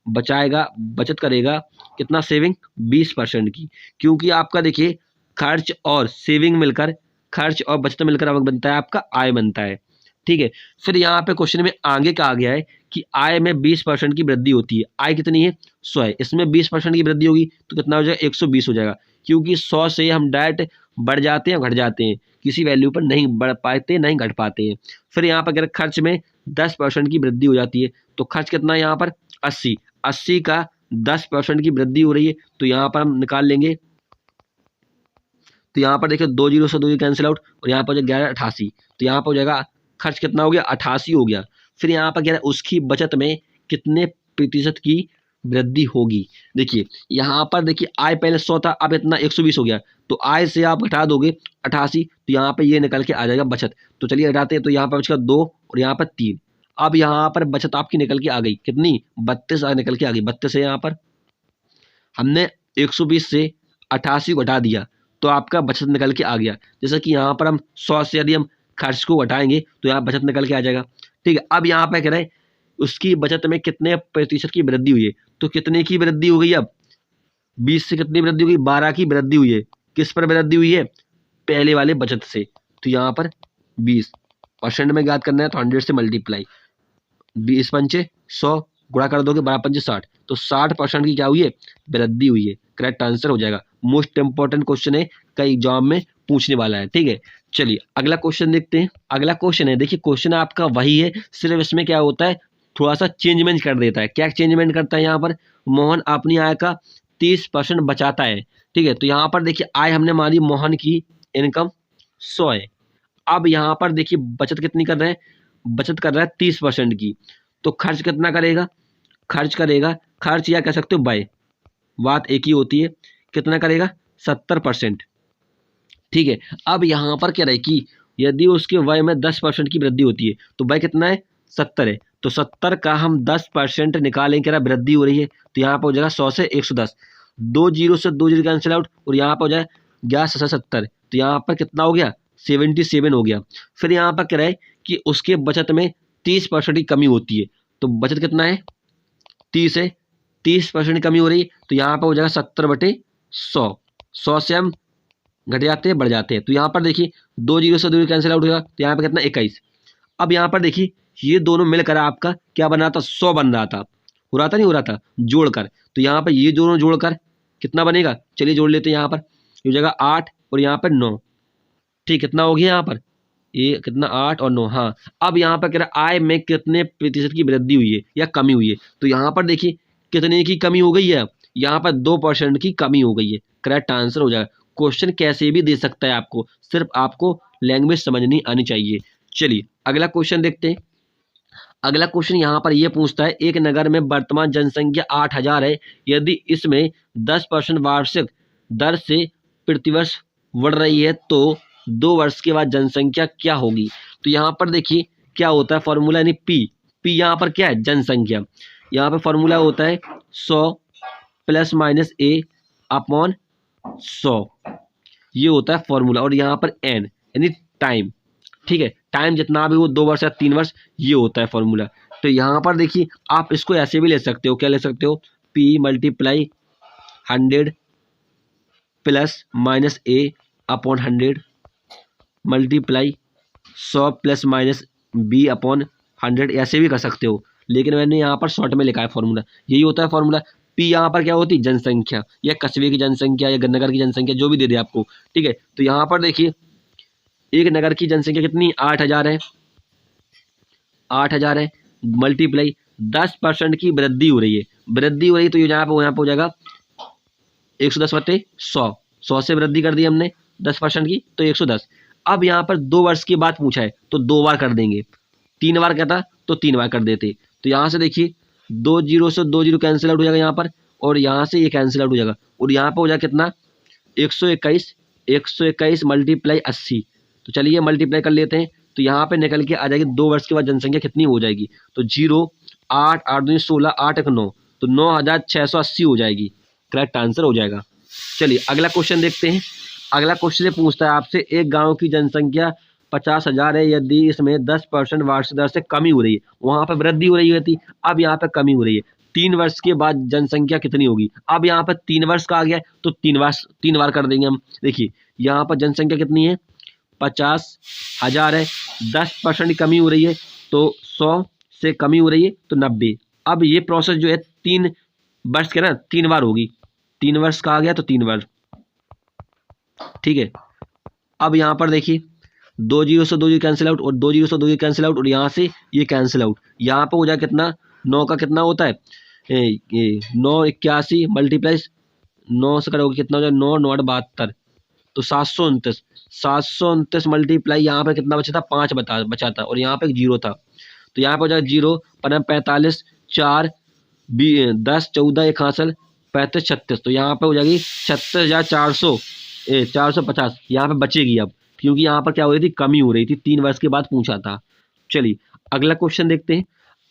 बचाएगा बचत करेगा कितना, सेविंग 20% की, क्योंकि आपका देखिए खर्च और सेविंग मिलकर, खर्च और बचत मिलकर अब बनता है आपका आय बनता है, ठीक है। फिर यहाँ पे क्वेश्चन में आगे कहा गया है कि आय में 20% की वृद्धि होती है, आय कितनी है 100 है, इसमें 20% की वृद्धि होगी तो कितना हो जाएगा, 120 हो जाएगा, क्योंकि 100 से हम डायरेक्ट बढ़ जाते हैं घट जाते हैं, किसी वैल्यू पर नहीं बढ़ पाते नहीं घट पाते हैं। फिर यहाँ पर अगर खर्च में 10% की वृद्धि हो जाती है, तो खर्च कितना है यहाँ पर 80 का 10% की वृद्धि हो रही है, तो यहाँ पर हम निकाल लेंगे, तो यहाँ पर देखिए 2 जीरो से 2 जीरो कैंसिल आउट, और यहाँ पर हो जाएगा 88, तो यहाँ पर हो जाएगा खर्च कितना हो गया, 88 हो गया। फिर यहाँ पर क्या है, उसकी बचत में कितने प्रतिशत की वृद्धि होगी। देखिए यहाँ पर देखिए आय पहले 100 था, अब इतना 120 हो गया, तो आय से आप घटा दोगे 88, तो यहाँ पे ये निकल के आ जाएगा बचत। तो चलिए हटाते हैं, तो यहाँ पर बचेगा 2 और यहाँ पर 3। अब यहाँ पर बचत आपकी निकल के आ गई कितनी, 32 निकल के आ गई, 32 है। यहाँ पर हमने 120 से 88 घटा दिया, तो आपका बचत निकल के आ गया। जैसे कि यहाँ पर हम 100 से यदि हम खर्च को घटाएंगे तो यहाँ बचत निकल के आ जाएगा, ठीक है। अब यहाँ पे कह रहे हैं उसकी बचत में कितने प्रतिशत की वृद्धि हुई है, तो कितने की वृद्धि हो गई, अब 20 से कितनी वृद्धि हुई, 12 की वृद्धि हुई है। किस पर वृद्धि हुई है, पहले वाले बचत से, तो यहाँ पर 20% में याद करना है, तो 100 से मल्टीप्लाई, 20 पंचे 100 गुणा कर दोगे, 12 पंचे 60, तो 60% की क्या हुई है, वृद्धि हुई है। करेक्ट आंसर हो जाएगा। मोस्ट इंपॉर्टेंट क्वेश्चन है, कई एग्जाम में पूछने वाला है, ठीक है। चलिए अगला क्वेश्चन देखते हैं। अगला क्वेश्चन है, देखिए क्वेश्चन आपका वही है, सिर्फ इसमें क्या होता है, थोड़ा सा चेंजमेंट कर देता है। क्या चेंजमेंट करता है, यहाँ पर मोहन अपनी आय का 30% बचाता है, ठीक है। तो यहाँ पर देखिए आय हमने मानी मोहन की इनकम 100 है। अब यहाँ पर देखिए बचत कितनी कर रहे हैं, बचत कर रहा है 30% की, तो खर्च कितना करेगा, खर्च या कह सकते हो व्यय, बात एक ही होती है, कितना करेगा 70%। ठीक है, अब यहाँ पर क्या रहे कि यदि उसके व्यय में 10% की वृद्धि होती है तो व्यय कितना है 70 है, तो 70 का हम 10% निकालेंगे, क्या वृद्धि हो रही है, तो यहाँ पर हो जाएगा 100 से 110, 2 जीरो से 2 जीरो कैंसिल आउट, और यहाँ पर हो जाए 1170, तो यहाँ पर कितना हो गया 77 हो गया। फिर यहाँ पर क्या रहे कि उसके बचत में 30% की कमी होती है, तो बचत कितना है 30 है, 30% की कमी हो रही है, तो यहाँ पर हो जाएगा 70/100, 100 से हम घट जाते हैं बढ़ जाते हैं, तो यहाँ पर देखिए 2 जीरो से 2 जीरो कैंसिल आउट होगा, तो यहाँ पर कितना 21। अब यहाँ पर देखिए ये दोनों मिलकर आपका क्या बन रहा था 100 बन रहा था, हो रहा था नहीं हो रहा था जोड़कर, तो यहाँ पर ये दोनों जोड़कर कितना बनेगा, चलिए जोड़ लेते हैं, यहाँ पर ये हो जाएगा 8 और यहाँ पर 9, ठीक कितना हो गया यहाँ पर ये कितना 8 और 9, हाँ। अब यहाँ पर कह रहा आय में कितने प्रतिशत की वृद्धि हुई है या कमी हुई है, तो यहाँ पर देखिए कितने की कमी हो गई है, यहाँ पर 2% की कमी हो गई है, करेक्ट आंसर हो जाएगा। क्वेश्चन कैसे भी दे सकता है आपको, सिर्फ आपको लैंग्वेज समझनी आनी चाहिए। चलिए अगला क्वेश्चन देखते हैं। अगला क्वेश्चन यहाँ पर ये पूछता है एक नगर में वर्तमान जनसंख्या 8000 है, यदि इसमें 10% वार्षिक दर से प्रतिवर्ष बढ़ रही है तो 2 वर्ष के बाद जनसंख्या क्या होगी। तो यहाँ पर देखिए क्या होता है फॉर्मूला, यानी पी यहाँ पर क्या है जनसंख्या, यहाँ पर फॉर्मूला होता है 100 प्लस माइनस ए अपॉन 100, ये होता है फॉर्मूला, और यहाँ पर एन यानी टाइम, ठीक है, टाइम जितना भी वो 2 वर्ष या 3 वर्ष, ये होता है फॉर्मूला। तो यहाँ पर देखिए आप इसको ऐसे भी ले सकते हो, क्या ले सकते हो, P multiply 100 plus minus A upon 100 multiply 100 plus minus B upon 100, ऐसे भी कर सकते हो, लेकिन मैंने यहाँ पर शॉर्ट में लिखा है फॉर्मूला, यही होता है फॉर्मूला। पी यहाँ पर क्या होती है जनसंख्या, या कस्बे की जनसंख्या या नगर की जनसंख्या, जो भी दे दे आपको, ठीक है। तो यहाँ पर देखिए एक नगर की जनसंख्या कितनी 8000 है, 8000 है, मल्टीप्लाई 10% की वृद्धि हो रही है, तो ये यहाँ पे हो जाएगा 110/100, 100 से वृद्धि कर दी हमने 10% की, तो 110। अब यहाँ पर 2 वर्ष की बात पूछा है तो 2 बार कर देंगे, 3 बार कहता तो 3 बार कर देते। तो यहाँ से देखिए 2 जीरो से 2 जीरो कैंसिल आउट हो जाएगा यहाँ पर, और यहाँ से ये कैंसिल आउट हो जाएगा, और यहाँ पर हो जाएगा कितना 121 मल्टीप्लाई 80, तो चलिए मल्टीप्लाई कर लेते हैं, तो यहाँ पे निकल के आ जाएगी 2 वर्ष के बाद जनसंख्या कितनी हो जाएगी, तो 0 8 8 2 16 8 1 9, तो 9680 हो जाएगी, करेक्ट आंसर हो जाएगा। चलिए अगला क्वेश्चन देखते हैं। अगला क्वेश्चन पूछता है आपसे एक गांव की जनसंख्या 50,000 है, यदि इसमें 10% वार्षिक दर से कमी हो रही है, वहां पर वृद्धि हो रही थी, अब यहाँ पे कमी हो रही है, 3 वर्ष के बाद जनसंख्या कितनी होगी। अब यहाँ पर 3 वर्ष का आ गया तो 3 बार कर देंगे हम। देखिए यहाँ पर जनसंख्या कितनी है 50,000 है, 10% की कमी हो रही है, तो 100 से कमी हो रही है तो 90। अब ये प्रोसेस जो है 3 वर्ष के ना 3 बार होगी, 3 वर्ष का आ गया तो 3 बार, ठीक है। अब यहाँ पर देखिए 2 जीरो से 2 जीरो कैंसिल आउट, और 2 जीरो से 2 जीरो कैंसिल आउट, और यहाँ से ये कैंसिल आउट, यहाँ पर हो जाए कितना 9 का कितना होता है 981 मल्टीप्लाई 9 से करोगे कितना हो जाए 9 9 72, तो 729 मल्टीप्लाई यहाँ पे कितना बचा था 5 बचा था, और यहाँ पे एक 0 था, तो यहाँ पे हो जाएगा 0 45 4 10 14 1 हासिल 35 36, तो यहाँ पे हो जाएगी 36,400 450 यहाँ पे बचेगी अब, क्योंकि यहाँ पर क्या हो रही थी कमी हो रही थी, 3 वर्ष के बाद पूछा था। चलिए अगला क्वेश्चन देखते हैं।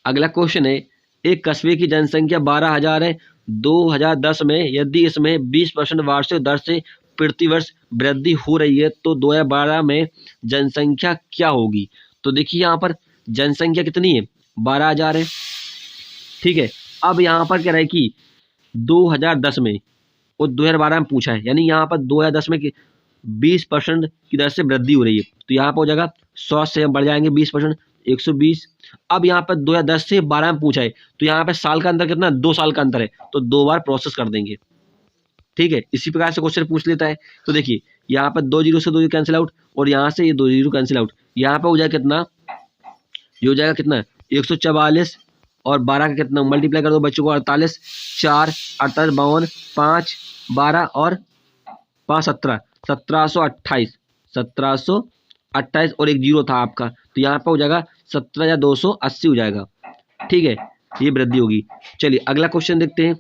अगला क्वेश्चन है एक कस्बे की जनसंख्या 12,000 है, 2010 में यदि इसमें 20% वार्षिक दर से प्रतिवर्ष वृद्धि हो रही है तो 2012 में जनसंख्या क्या होगी। तो देखिए यहाँ पर जनसंख्या कितनी है 12,000 है, ठीक है। अब यहाँ पर क्या रहे कि 2010 में और 2012 में पूछा है, यानी यहाँ पर 2010 में 20% की दर से वृद्धि हो रही है, तो यहाँ पर हो जाएगा 100 से हम बढ़ जाएंगे 20% 120। अब यहाँ पर 2010 से 12 में पूछा है, तो यहाँ पर साल का अंतर कितना 2 साल का अंतर है, तो 2 बार प्रोसेस कर देंगे, ठीक है। इसी प्रकार से क्वेश्चन पूछ लेता है। तो देखिए यहाँ पर 2 जीरो से 2 जीरो कैंसिल आउट, और यहाँ से ये 2 जीरो कैंसिल आउट, यहाँ पर हो जाएगा कितना, ये हो जाएगा कितना 144, और 12 का कितना मल्टीप्लाई कर दो बच्चों को 48 4 48 52 5 12 और 5 17 1728 और एक 0 था आपका, तो यहाँ पर हो जाएगा 17,280 हो जाएगा। ठीक है, ये वृद्धि होगी। चलिए अगला क्वेश्चन देखते हैं।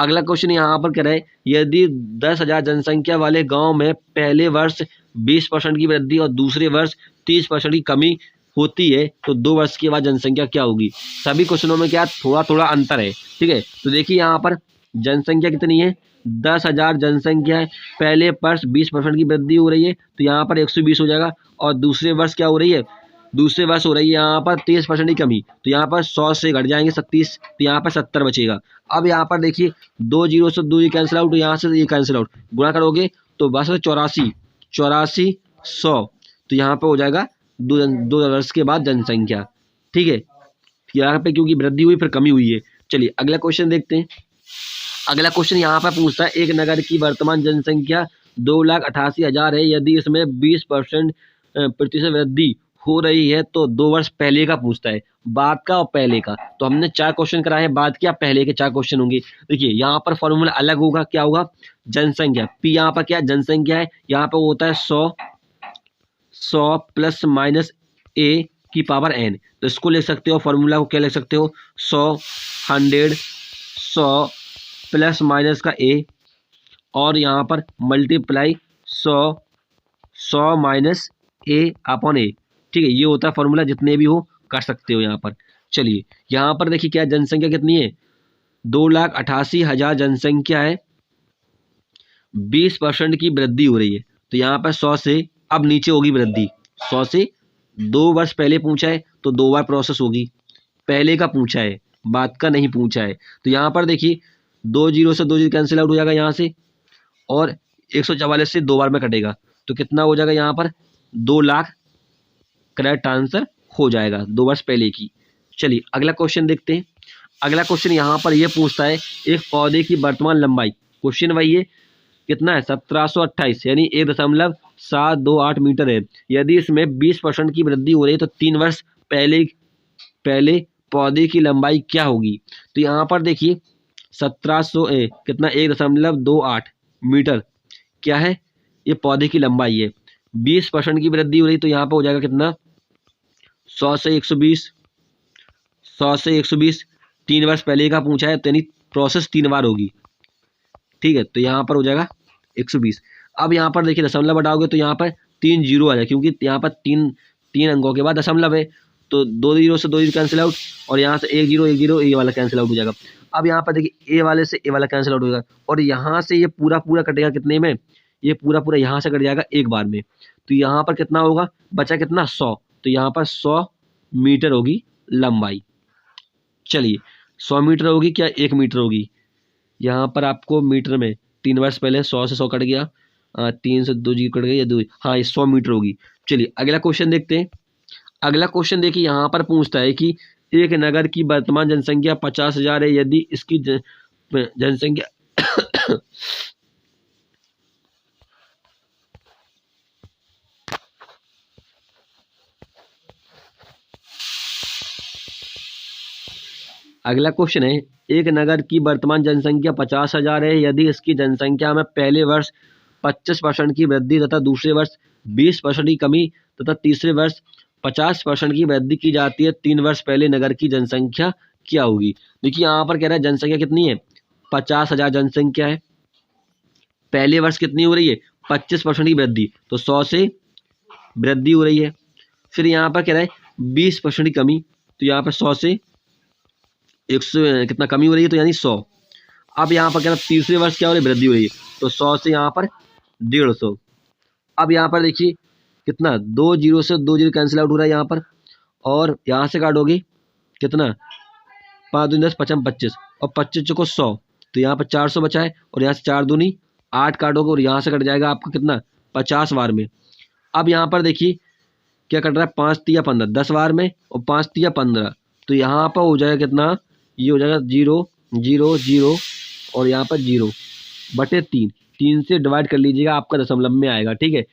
अगला क्वेश्चन यहाँ पर कह रहा है, यदि 10,000 जनसंख्या वाले गांव में पहले वर्ष 20% की वृद्धि और दूसरे वर्ष 30% की कमी होती है तो 2 वर्ष के बाद जनसंख्या क्या होगी। सभी क्वेश्चनों में क्या थोड़ा थोड़ा अंतर है। ठीक है, तो देखिए यहाँ पर जनसंख्या कितनी है, 10,000 जनसंख्या है, पहले वर्ष 20% की वृद्धि हो रही है तो यहाँ पर 120 हो जाएगा, और दूसरे वर्ष क्या हो रही है, दूसरे वर्ष हो रही है यहाँ पर 30% की कमी, तो यहाँ पर 100 से घट जाएंगे 37, तो यहाँ पर 70 बचेगा। अब यहाँ पर देखिए 2 जीरो से 2 कैंसिल आउट, यहाँ से ये कैंसिल आउट, गुणा करोगे तो बस 84 100, तो यहाँ पर हो जाएगा 2 वर्ष के बाद जनसंख्या। ठीक है, यहाँ पे क्योंकि वृद्धि हुई फिर कमी हुई है। चलिए अगला क्वेश्चन देखते हैं। अगला क्वेश्चन यहाँ पर पूछता है, एक नगर की वर्तमान जनसंख्या 2,88,000 है, यदि इसमें 20% वृद्धि हो रही है तो 2 वर्ष पहले का पूछता है, बाद का और पहले का। तो हमने 4 क्वेश्चन कराए हैं, बाद के या पहले के 4 क्वेश्चन होंगे। देखिए यहाँ पर फॉर्मूला अलग होगा, क्या होगा, जनसंख्या, पी यहाँ पर क्या जनसंख्या है, यहाँ पर होता है 100 प्लस माइनस ए की पावर एन, तो इसको लिख सकते हो, फॉर्मूला को क्या लिख सकते हो, 100 प्लस माइनस का ए, और यहाँ पर मल्टीप्लाई 100 माइनस ए अपॉन ए। ठीक है, ये होता है फॉर्मूला, जितने भी हो कर सकते हो यहाँ पर। चलिए यहाँ पर देखिए क्या जनसंख्या कितनी है, 2,88,000 जनसंख्या है, 20% की वृद्धि हो रही है, तो यहाँ पर 100 से अब नीचे होगी वृद्धि, 100 से 2 वर्ष पहले पूछा है तो 2 बार प्रोसेस होगी, पहले का पूछा है बाद का नहीं पूछा है। तो यहाँ पर देखिए 2 जीरो से 2 जीरो कैंसिल आउट हो जाएगा यहाँ से, और 144 से 2 बार में कटेगा, तो कितना हो जाएगा यहाँ पर 2 लाख, करेक्ट आंसर हो जाएगा 2 वर्ष पहले की। चलिए अगला क्वेश्चन देखते हैं। अगला क्वेश्चन यहाँ पर यह पूछता है, एक पौधे की वर्तमान लंबाई, क्वेश्चन वही है, कितना है 1728 यानी 1.728 मीटर है, यदि इसमें 20% की वृद्धि हो रही है तो 3 वर्ष पहले पौधे की लंबाई क्या होगी। तो यहाँ पर देखिए 1700 कितना 1.28 मीटर क्या है, ये पौधे की लंबाई है, 20% की वृद्धि हो रही तो यहाँ पर हो जाएगा कितना 100 से 120, 3 वर्ष पहले का पूछा है तो यानी प्रोसेस 3 बार होगी। ठीक है, तो यहाँ पर हो जाएगा 120। अब यहाँ पर देखिए दशमलव बढ़ाओगे तो यहाँ पर 3 जीरो आ जाए, क्योंकि यहाँ पर तीन अंकों के बाद दशमलव है, तो 2 जीरो से 2 जीरो कैंसिल आउट, और यहाँ से 1 जीरो ये वाला कैंसिल आउट हो जाएगा। अब यहाँ पर देखिए ए वाले से ए वाला कैंसिल आउट हो जाएगा, और यहाँ से ये पूरा कटेगा कितने में, ये पूरा यहाँ से कट जाएगा एक बार में, तो यहाँ पर कितना होगा, बचा कितना 100, तो यहाँ पर 100 मीटर होगी लंबाई। चलिए 100 मीटर होगी क्या 1 मीटर होगी, यहाँ पर आपको मीटर में 3 वर्ष पहले 100 से 100 कट गया, 3 से 2 जी कट गई, 2, हाँ ये 100 मीटर होगी। चलिए अगला क्वेश्चन देखते हैं। अगला क्वेश्चन देखिए यहाँ पर पूछता है कि एक नगर की वर्तमान जनसंख्या 50,000 है, यदि इसकी जनसंख्या अगला क्वेश्चन है, एक नगर की वर्तमान जनसंख्या 50,000 है, यदि इसकी जनसंख्या में पहले वर्ष 25% की वृद्धि तथा दूसरे वर्ष 20% की कमी तथा तीसरे वर्ष 50% की वृद्धि की जाती है, 3 वर्ष पहले नगर की जनसंख्या क्या होगी। देखिए यहाँ पर कह रहा है जनसंख्या कितनी है 50,000 जनसंख्या है, पहले वर्ष कितनी हो रही है 25% की वृद्धि, तो 100 से वृद्धि हो रही है। फिर यहाँ पर कह रहा है 20% की कमी, तो यहाँ पर 100 से 100 कितना कमी हो रही है, तो यानी 100। अब यहाँ पर कह रहा है तीसरे वर्ष क्या हो रही है वृद्धि हो रही है, तो 100 से यहाँ पर 150। अब यहाँ पर देखिए कितना 2 जीरो से 2 जीरो कैंसिल आउट हो रहा है यहाँ पर, और यहाँ से काटोगे कितना 5 दूनी 10 55 25, और 25 चौको 100, तो यहाँ पर 400 बचा है, और यहाँ से 4 दूनी 8 काटोगे और यहाँ से कट जाएगा आपका कितना 50 बार में। अब यहाँ पर देखिए क्या कट रहा है 5 तिया 15 10 बार में, और 5 तिया 15, तो यहाँ पर हो जाएगा कितना, ये हो जाएगा 0 0 0 और यहाँ पर 0 बटे 3 से डिवाइड कर लीजिएगा, आपका दशमलव में आएगा। ठीक है,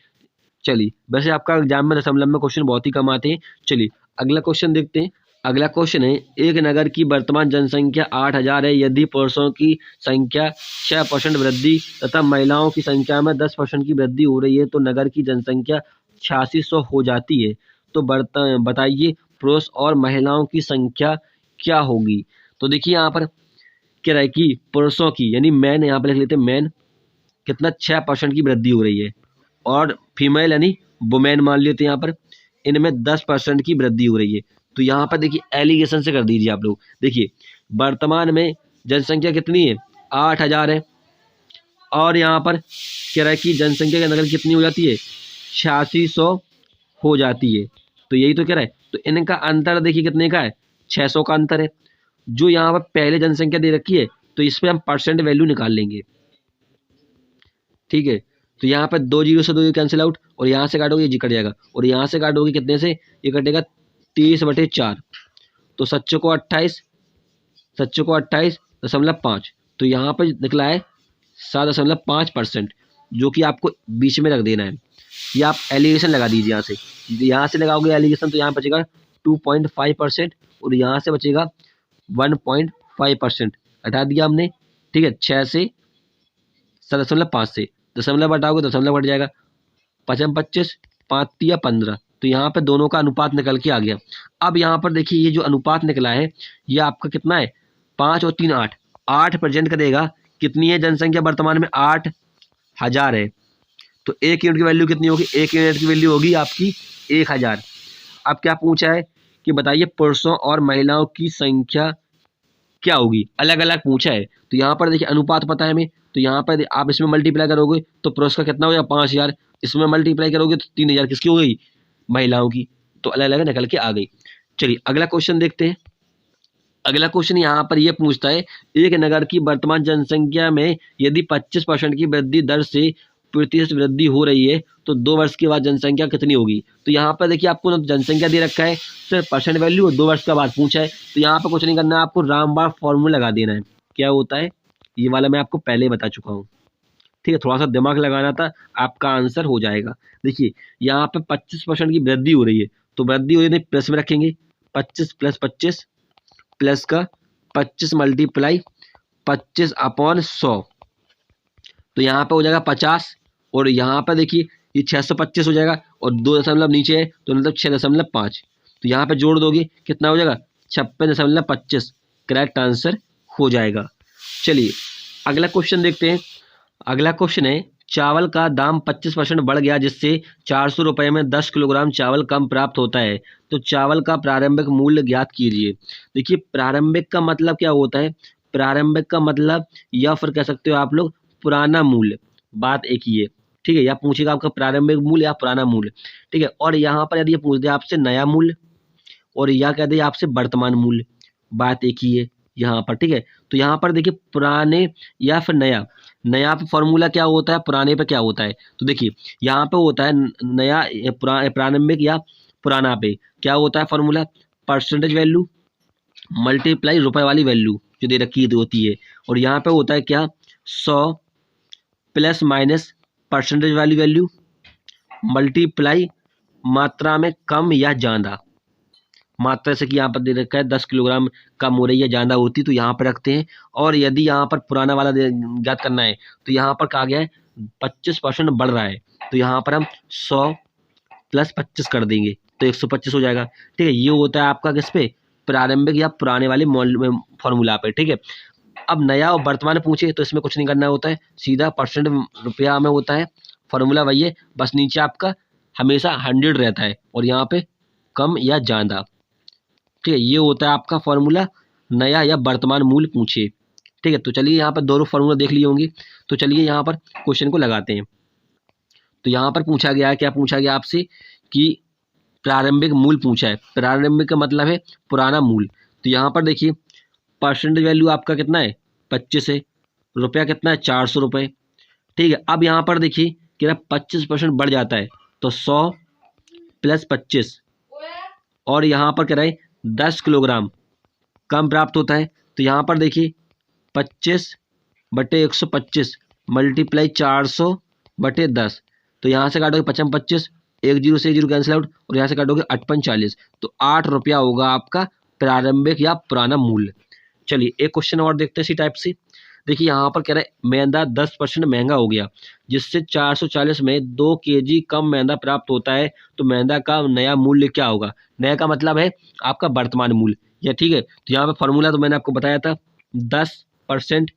चलिए वैसे आपका एग्जाम में दशमलव में क्वेश्चन बहुत ही कम आते हैं। चलिए अगला क्वेश्चन देखते हैं। अगला क्वेश्चन है, एक नगर की वर्तमान जनसंख्या 8,000 है, यदि पुरुषों की संख्या 6% वृद्धि तथा महिलाओं की संख्या में 10% की वृद्धि हो रही है तो नगर की जनसंख्या 8600 हो जाती है। तो बताइए पुरुष और महिलाओं की संख्या क्या होगी। तो देखिए यहाँ पर क्या रहा है कि पुरुषों की यानी मैन, यहाँ पर लिख लेते हैं मैन, कितना 6% की वृद्धि हो रही है, और फीमेल यानी वुमेन मान लेते हैं यहाँ पर, इनमें 10% की वृद्धि हो रही है। तो यहाँ पर देखिए एलिगेशन से कर दीजिए आप लोग। देखिए वर्तमान में जनसंख्या कितनी है, 8,000 है, और यहाँ पर कह रहा है कि जनसंख्या की नकल कितनी हो जाती है, 8600 हो जाती है। तो यही तो कह रहा है। तो इनका अंतर देखिए कितने का है, 600 का अंतर है। जो यहाँ पर पहले जनसंख्या दे रखी है तो इस पर हम परसेंट वैल्यू निकाल लेंगे, ठीक है। तो यहाँ पर 2 जीरो से 2 कैंसिल आउट, और यहाँ से काटोगे ये जी कट जाएगा, और यहाँ से काटोगे कितने से, ये कटेगा 30/4। तो 7 को 28, 7 को 28.5, तो यहाँ पर निकला है 7.5%, जो कि आपको बीच में रख देना है। या आप एलिगेशन लगा दीजिए यहाँ से लगाओगे एलिगेशन, तो यहाँ बचेगा 2.5%, और यहाँ से बचेगा 1.5%, हटा दिया हमने, ठीक है। 6 से 7.5 से दशमलव हटाओगे तो दशमलव हट जाएगा, 25, 5 या 15। तो यहाँ पे दोनों का अनुपात निकल के आ गया। अब यहाँ पर देखिए ये जो अनुपात निकला है ये आपका कितना है, 5 और 3 8, 8 प्रेजेंट करेगा। कितनी है जनसंख्या वर्तमान में, 8,000 है। तो 1 यूनिट की वैल्यू कितनी होगी, 1 यूनिट की वैल्यू होगी आपकी 1000। अब क्या पूछा है कि बताइए पुरुषों और महिलाओं की संख्या क्या होगी, अलग अलग पूछा है। तो यहाँ पर देखिए अनुपात पता है हमें, तो यहाँ पर आप इसमें मल्टीप्लाई करोगे तो पुरुष का कितना हो जाएगा 5000, इसमें मल्टीप्लाई करोगे तो 3000, किसकी हो गई, महिलाओं की। तो अलग अलग निकल के आ गई। चलिए अगला क्वेश्चन देखते हैं। अगला क्वेश्चन यहाँ पर यह पूछता है, एक नगर की वर्तमान जनसंख्या में यदि 25% की वृद्धि दर से प्रतिशत वृद्धि हो रही है तो 2 वर्ष के बाद जनसंख्या कितनी होगी। तो यहाँ पर देखिए आपको जनसंख्या दे रखा है, सिर्फ परसेंट वैल्यू, और 2 वर्ष का बाद पूछा है। तो यहाँ पर कुछ नहीं करना है, आपको रामबाण फॉर्मूला लगा देना है। क्या होता है ये वाला मैं आपको पहले ही बता चुका हूँ, ठीक है। थोड़ा सा दिमाग लगाना था, आपका आंसर हो जाएगा। देखिए यहाँ पे 25% की वृद्धि हो रही है, तो वृद्धि हो रही है प्लस में रखेंगे, 25 + 25 प्लस का 25 × 25/100, तो यहाँ पे हो जाएगा 50, और यहाँ पर देखिए ये 625 हो जाएगा, और 2 दशमलव नीचे है तो मतलब 6.5। तो यहाँ पे जोड़ दोगे कितना हो जाएगा, 56.25, करेक्ट आंसर हो जाएगा। चलिए अगला क्वेश्चन देखते हैं। अगला क्वेश्चन है, चावल का दाम 25% बढ़ गया जिससे 400 रुपये में 10 किलोग्राम चावल कम प्राप्त होता है, तो चावल का प्रारंभिक मूल्य ज्ञात कीजिए। देखिए प्रारंभिक का मतलब क्या होता है, प्रारंभिक का मतलब या फिर कह सकते हो आप लोग पुराना मूल्य, बात एक ही है, ठीक है। या पूछेगा आपका प्रारंभिक मूल्य या पुराना मूल्य, ठीक है। और यहाँ पर यदि ये पूछ दे आपसे नया मूल्य, और या कह दे आपसे वर्तमान मूल्य, बात एक ही है यहाँ पर, ठीक है। तो यहाँ पर देखिए पुराने या फिर नया, नया पे फॉर्मूला क्या होता है, पुराने पे क्या होता है। तो देखिए यहाँ पे होता है नया प्रारंभिक या पुराना पे क्या होता है फॉर्मूला, परसेंटेज वैल्यू मल्टीप्लाई रुपए वाली वैल्यू जो दे रखी होती है, और यहाँ पे होता है क्या 100 प्लस माइनस परसेंटेज वाली वैल्यू मल्टीप्लाई मात्रा में कम या ज़्यादा, मात्रा से कि यहाँ पर दे रखा है 10 किलोग्राम कम हो रही है ज़्यादा होती तो यहाँ पर रखते हैं। और यदि यहाँ पर पुराना वाला ज्ञात करना है तो यहाँ पर कहा गया है 25% बढ़ रहा है, तो यहाँ पर हम 100 + 25 कर देंगे तो 125 हो जाएगा, ठीक है। ये होता है आपका किस पे, प्रारंभिक या पुराने वाले फॉर्मूला पे, ठीक है। अब नया और वर्तमान पूछे तो इसमें कुछ नहीं करना होता है, सीधा परसेंट रुपया में होता है, फॉर्मूला वही है, बस नीचे आपका हमेशा 100 रहता है और यहाँ पे कम या ज़्यादा, ठीक है। ये होता है आपका फॉर्मूला नया या वर्तमान मूल्य पूछे, ठीक है। तो चलिए यहाँ पर दोनों फॉर्मूला देख लिए होंगे, तो चलिए यहाँ पर क्वेश्चन को लगाते हैं। तो यहाँ पर पूछा गया है, क्या पूछा गया आपसे कि प्रारंभिक मूल्य पूछा है, प्रारंभिक का मतलब है पुराना मूल्य। तो यहाँ पर देखिए परसेंटेज वैल्यू आपका कितना है 25 है, रुपया कितना है 400 रुपये, ठीक है। अब यहाँ पर देखिए कि 25% बढ़ जाता है तो 100 + 25, और यहाँ पर कह रहे 10 किलोग्राम कम प्राप्त होता है, तो यहाँ पर देखिए 25/125 मल्टीप्लाई 400/10, तो यहाँ से काटोगे 55, 1 जीरो से 1 जीरो कैंसिल आउट, और यहाँ से काटोगे 8×45, तो 8 रुपया होगा आपका प्रारंभिक या पुराना मूल्य। चलिए एक क्वेश्चन और देखते हैं इसी टाइप से। देखिए यहाँ पर कह रहा है मैदा 10% महंगा हो गया, जिससे 440 में 2 केजी कम मैदा प्राप्त होता है, तो मैदा का नया मूल्य क्या होगा? नया का मतलब है आपका वर्तमान मूल्य, या ठीक है। तो यहाँ पे फॉर्मूला तो मैंने आपको बताया था 10%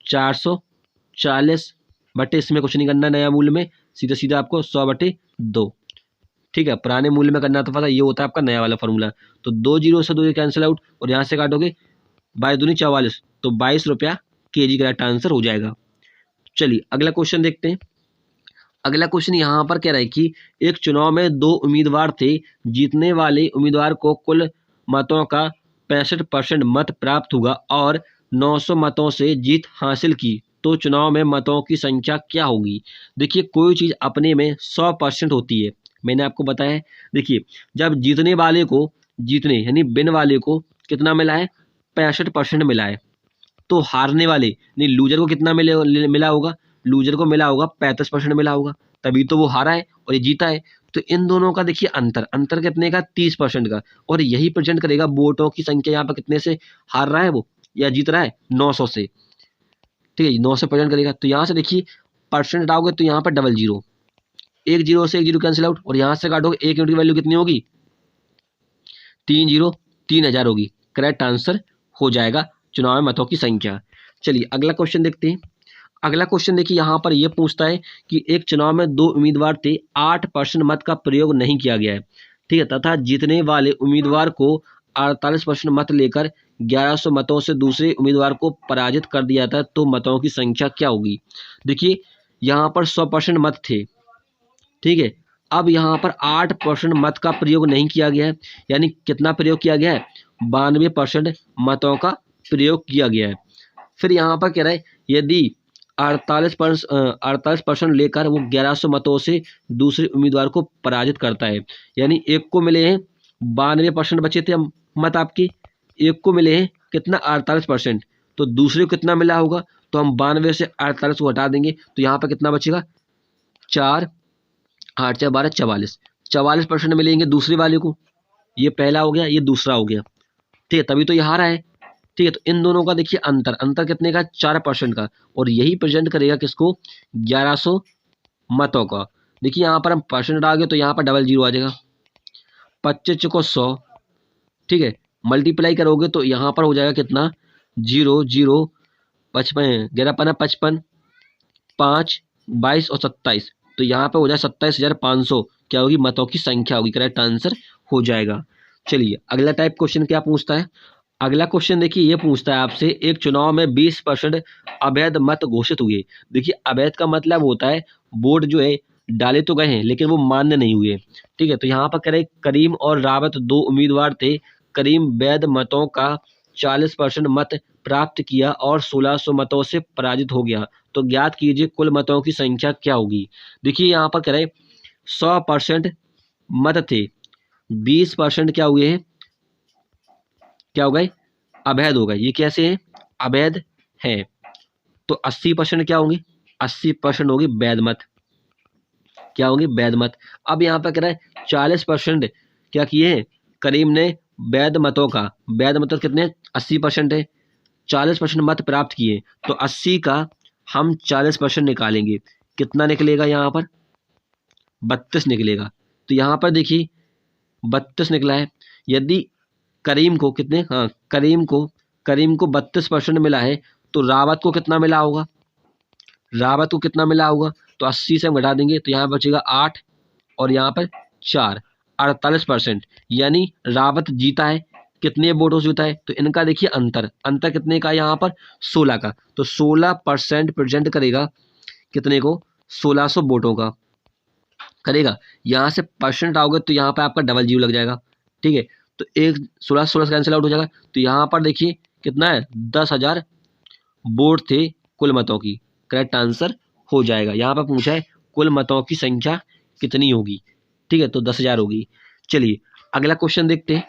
440 बटे, इसमें कुछ नहीं करना नया मूल्य में, सीधा सीधा आपको 100/2, ठीक है। पुराने मूल्य में करना तो पता, ये होता है आपका नया वाला फॉर्मूला। तो 2 जीरो से 2 कैंसिल आउट, और यहाँ से काटोगे 22×44, तो 22 रुपया केजी का करेक्ट आंसर हो जाएगा। चलिए अगला क्वेश्चन देखते हैं। अगला क्वेश्चन यहाँ पर कह रहा है कि एक चुनाव में 2 उम्मीदवार थे, जीतने वाले उम्मीदवार को कुल मतों का 65% मत प्राप्त हुआ और 900 मतों से जीत हासिल की, तो चुनाव में मतों की संख्या क्या होगी? देखिए कोई चीज़ अपने में 100% होती है, मैंने आपको बताया है। देखिए जब जीतने वाले को, जीतने यानी विन वाले को कितना मिला है? 65% मिला है, तो हारने वाले नहीं, लूजर को कितना मिला होगा? लूजर को मिला होगा 35% मिला होगा, तभी तो वो हारा है और ये जीता है। तो इन दोनों का देखिए अंतर कितने का? 30% का, और यही प्रेजेंट करेगा वोटों की संख्या यहाँ पर कितने से हार रहा है वो या जीत रहा है? 900 से, ठीक है, 900 प्रेजेंट करेगा। तो यहाँ से देखिए परसेंट हटाओगे तो यहाँ पर डबल जीरो, एक जीरो से एक जीरो कैंसिल आउट, और यहाँ से काटोगे एक यूनिट की वैल्यू कितनी होगी? 3000 होगी, करेक्ट आंसर हो जाएगा चुनाव में मतों की संख्या। चलिए अगला क्वेश्चन देखते हैं। अगला क्वेश्चन देखिए यहाँ पर यह पूछता है कि एक चुनाव में 2 उम्मीदवार थे, 8% मत का प्रयोग नहीं किया गया है, ठीक है, तथा जीतने वाले उम्मीदवार को 48% मत लेकर 1100 मतों से दूसरे उम्मीदवार को पराजित कर दिया था, तो मतों की संख्या क्या होगी? देखिए यहाँ पर 100% मत थे, ठीक है। अब यहाँ पर 8% मत का प्रयोग नहीं किया गया है, यानी कितना प्रयोग किया गया है? 92% मतों का प्रयोग किया गया है। फिर यहाँ पर कह रहा है यदि 48% लेकर वो 1100 मतों से दूसरे उम्मीदवार को पराजित करता है, यानी एक को मिले हैं 92% बचे थे मत आपके, एक को मिले हैं कितना? 48%, तो दूसरे को कितना मिला होगा? तो हम 92 से 48 को हटा देंगे, तो यहाँ पर कितना बचेगा? 4 8 4 12 44, 44% मिलेंगे दूसरे वाले को। ये पहला हो गया, ये दूसरा हो गया, ठीक है, तभी तो ये हारा है, ठीक है। तो इन दोनों का देखिए अंतर कितने का? 4% का, और यही प्रेजेंट करेगा किसको? 1100 मतों का। देखिए यहाँ पर हम परसेंट डाल गए तो यहाँ पर डबल जीरो आ जाएगा, 25 को 100, ठीक है, मल्टीप्लाई करोगे तो यहाँ पर हो जाएगा कितना? 0 0 55 11 5 55 5 22 और 27, तो यहाँ पे हो जाए 27,500 क्या होगी? मतों की संख्या होगी, करेक्ट आंसर हो जाएगा। चलिए अगला टाइप क्वेश्चन क्या पूछता है। अगला क्वेश्चन देखिए ये पूछता है आपसे, एक चुनाव में 20% अवैध मत घोषित हुए। देखिए अवैध का मतलब होता है वोट जो है डाले तो गए हैं लेकिन वो मान्य नहीं हुए, ठीक है। तो यहाँ पर कह रहे करीम और रावत 2 उम्मीदवार थे, करीम वैध मतों का 40% मत प्राप्त किया और 1600 मतों से पराजित हो गया, तो ज्ञात कीजिए कुल मतों की संख्या क्या होगी? देखिए यहाँ पर कह रहे 100% मत थे, 20% क्या हुए हैं? क्या हो गए? अवैध हो गए। ये कैसे हैं? अवैध हैं। तो 80% क्या होंगे? 80% होगी वैध मत। क्या होंगे? वैध मत। अब यहाँ पर कह रहा है 40% क्या किए हैं? करीम ने वैध मतों का, वैध मतलब कितने? 80% है, 40% मत प्राप्त किए, तो 80 का हम 40% निकालेंगे, कितना निकलेगा? यहाँ पर 32 निकलेगा। तो यहाँ पर देखिए 32 निकला है। यदि करीम को कितने, हाँ करीम को 32% मिला है, तो रावत को कितना मिला होगा? रावत को कितना मिला होगा? तो 80 से हम घटा देंगे तो यहाँ बचेगा 8 और यहाँ पर 4, 48%, यानी रावत जीता है। कितने वोटों से जीता है? तो इनका देखिए अंतर कितने का? यहाँ पर 16 का, तो 16% प्रेजेंट करेगा कितने को? 1600 वोटों का करेगा। यहाँ से परसेंट आओगे तो यहाँ पर आपका डबल जीरो लग जाएगा, ठीक है। तो एक 16 से कैंसिल आउट हो जाएगा, तो यहाँ पर देखिए कितना है? 10,000 वोट थे कुल मतों की, करेक्ट आंसर हो जाएगा। यहाँ पर पूछा है कुल मतों की संख्या कितनी होगी, ठीक है, तो 10,000 होगी। चलिए अगला क्वेश्चन देखते हैं।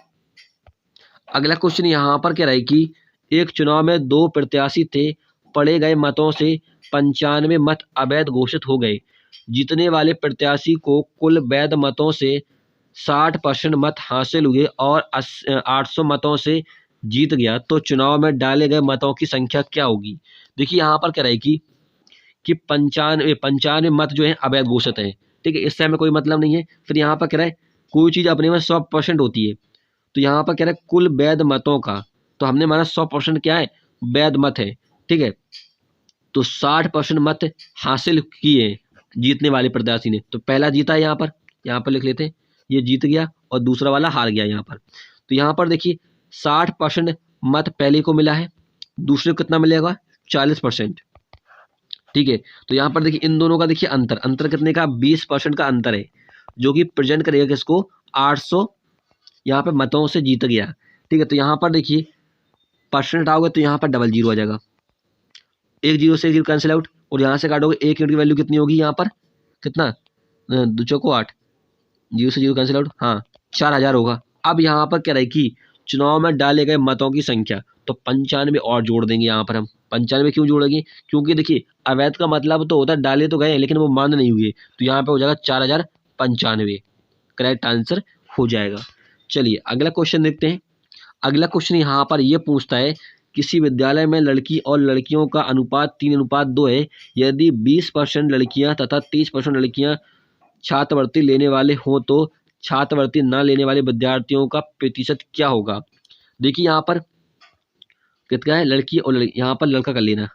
अगला क्वेश्चन यहाँ पर कह रहा है कि एक चुनाव में 2 प्रत्याशी थे, पड़े गए मतों से 95 मत अवैध घोषित हो गए, जीतने वाले प्रत्याशी को कुल वैध मतों से 60% मत हासिल हुए और 800 मतों से जीत गया तो चुनाव में डाले गए मतों की संख्या क्या होगी। देखिए यहाँ पर कह रहा है कि 95 मत जो है अवैध घोषित है, ठीक है, इससे हमें कोई मतलब नहीं है। फिर यहाँ पर कह रहा है कोई चीज़ अपने में 100% होती है, तो यहाँ पर कह रहा है कुल वैध मतों का, तो हमने माना 100% क्या है, वैध मत है, ठीक है। तो 60% मत हासिल किए जीतने वाले प्रत्याशी ने, तो पहला जीता है, यहाँ पर लिख लेते हैं, ये जीत गया और दूसरा वाला हार गया यहाँ पर। तो यहाँ पर देखिए 60% मत पहले को मिला है, दूसरे को कितना मिलेगा, 40%, ठीक है। तो यहाँ पर देखिए इन दोनों का देखिए अंतर कितने का, 20% का अंतर है, जो कि प्रेजेंट करेगा किसको, 800 यहाँ पे मतों से जीत गया, ठीक है। तो यहाँ पर देखिए परसेंट हटाओगे तो यहाँ पर डबल जीरो आ जाएगा, एक जीरो से एक जीरो कैंसिल आउट, और यहाँ से काटोगे एक यूनिट की वैल्यू कितनी होगी, यहाँ पर कितना, 2 चौको 8, जीरो से जीरो कैंसिल आउट, हाँ 4000 होगा। अब यहाँ पर कह रहा है कि चुनाव में डाले गए मतों की संख्या, तो 95 और जोड़ देंगे यहाँ पर हम। 95 क्यों जोड़ेंगे, क्योंकि देखिए अवैध का मतलब तो होता है डाले तो गए लेकिन वो मान्य नहीं हुए, तो यहाँ पे हो जाएगा 4095, करेक्ट आंसर हो जाएगा। चलिए अगला क्वेश्चन देखते हैं। अगला क्वेश्चन यहाँ पर ये पूछता है, किसी विद्यालय में लड़की और लड़कियों का अनुपात 3:2 है, यदि 20% लड़कियां तथा 30% लड़कियां छात्रवृत्ति लेने वाले हों तो छात्रवृत्ति न लेने वाले विद्यार्थियों का प्रतिशत क्या होगा। देखिए यहाँ पर कितना है, लड़की और लड़की, यहाँ पर लड़का कर लेना,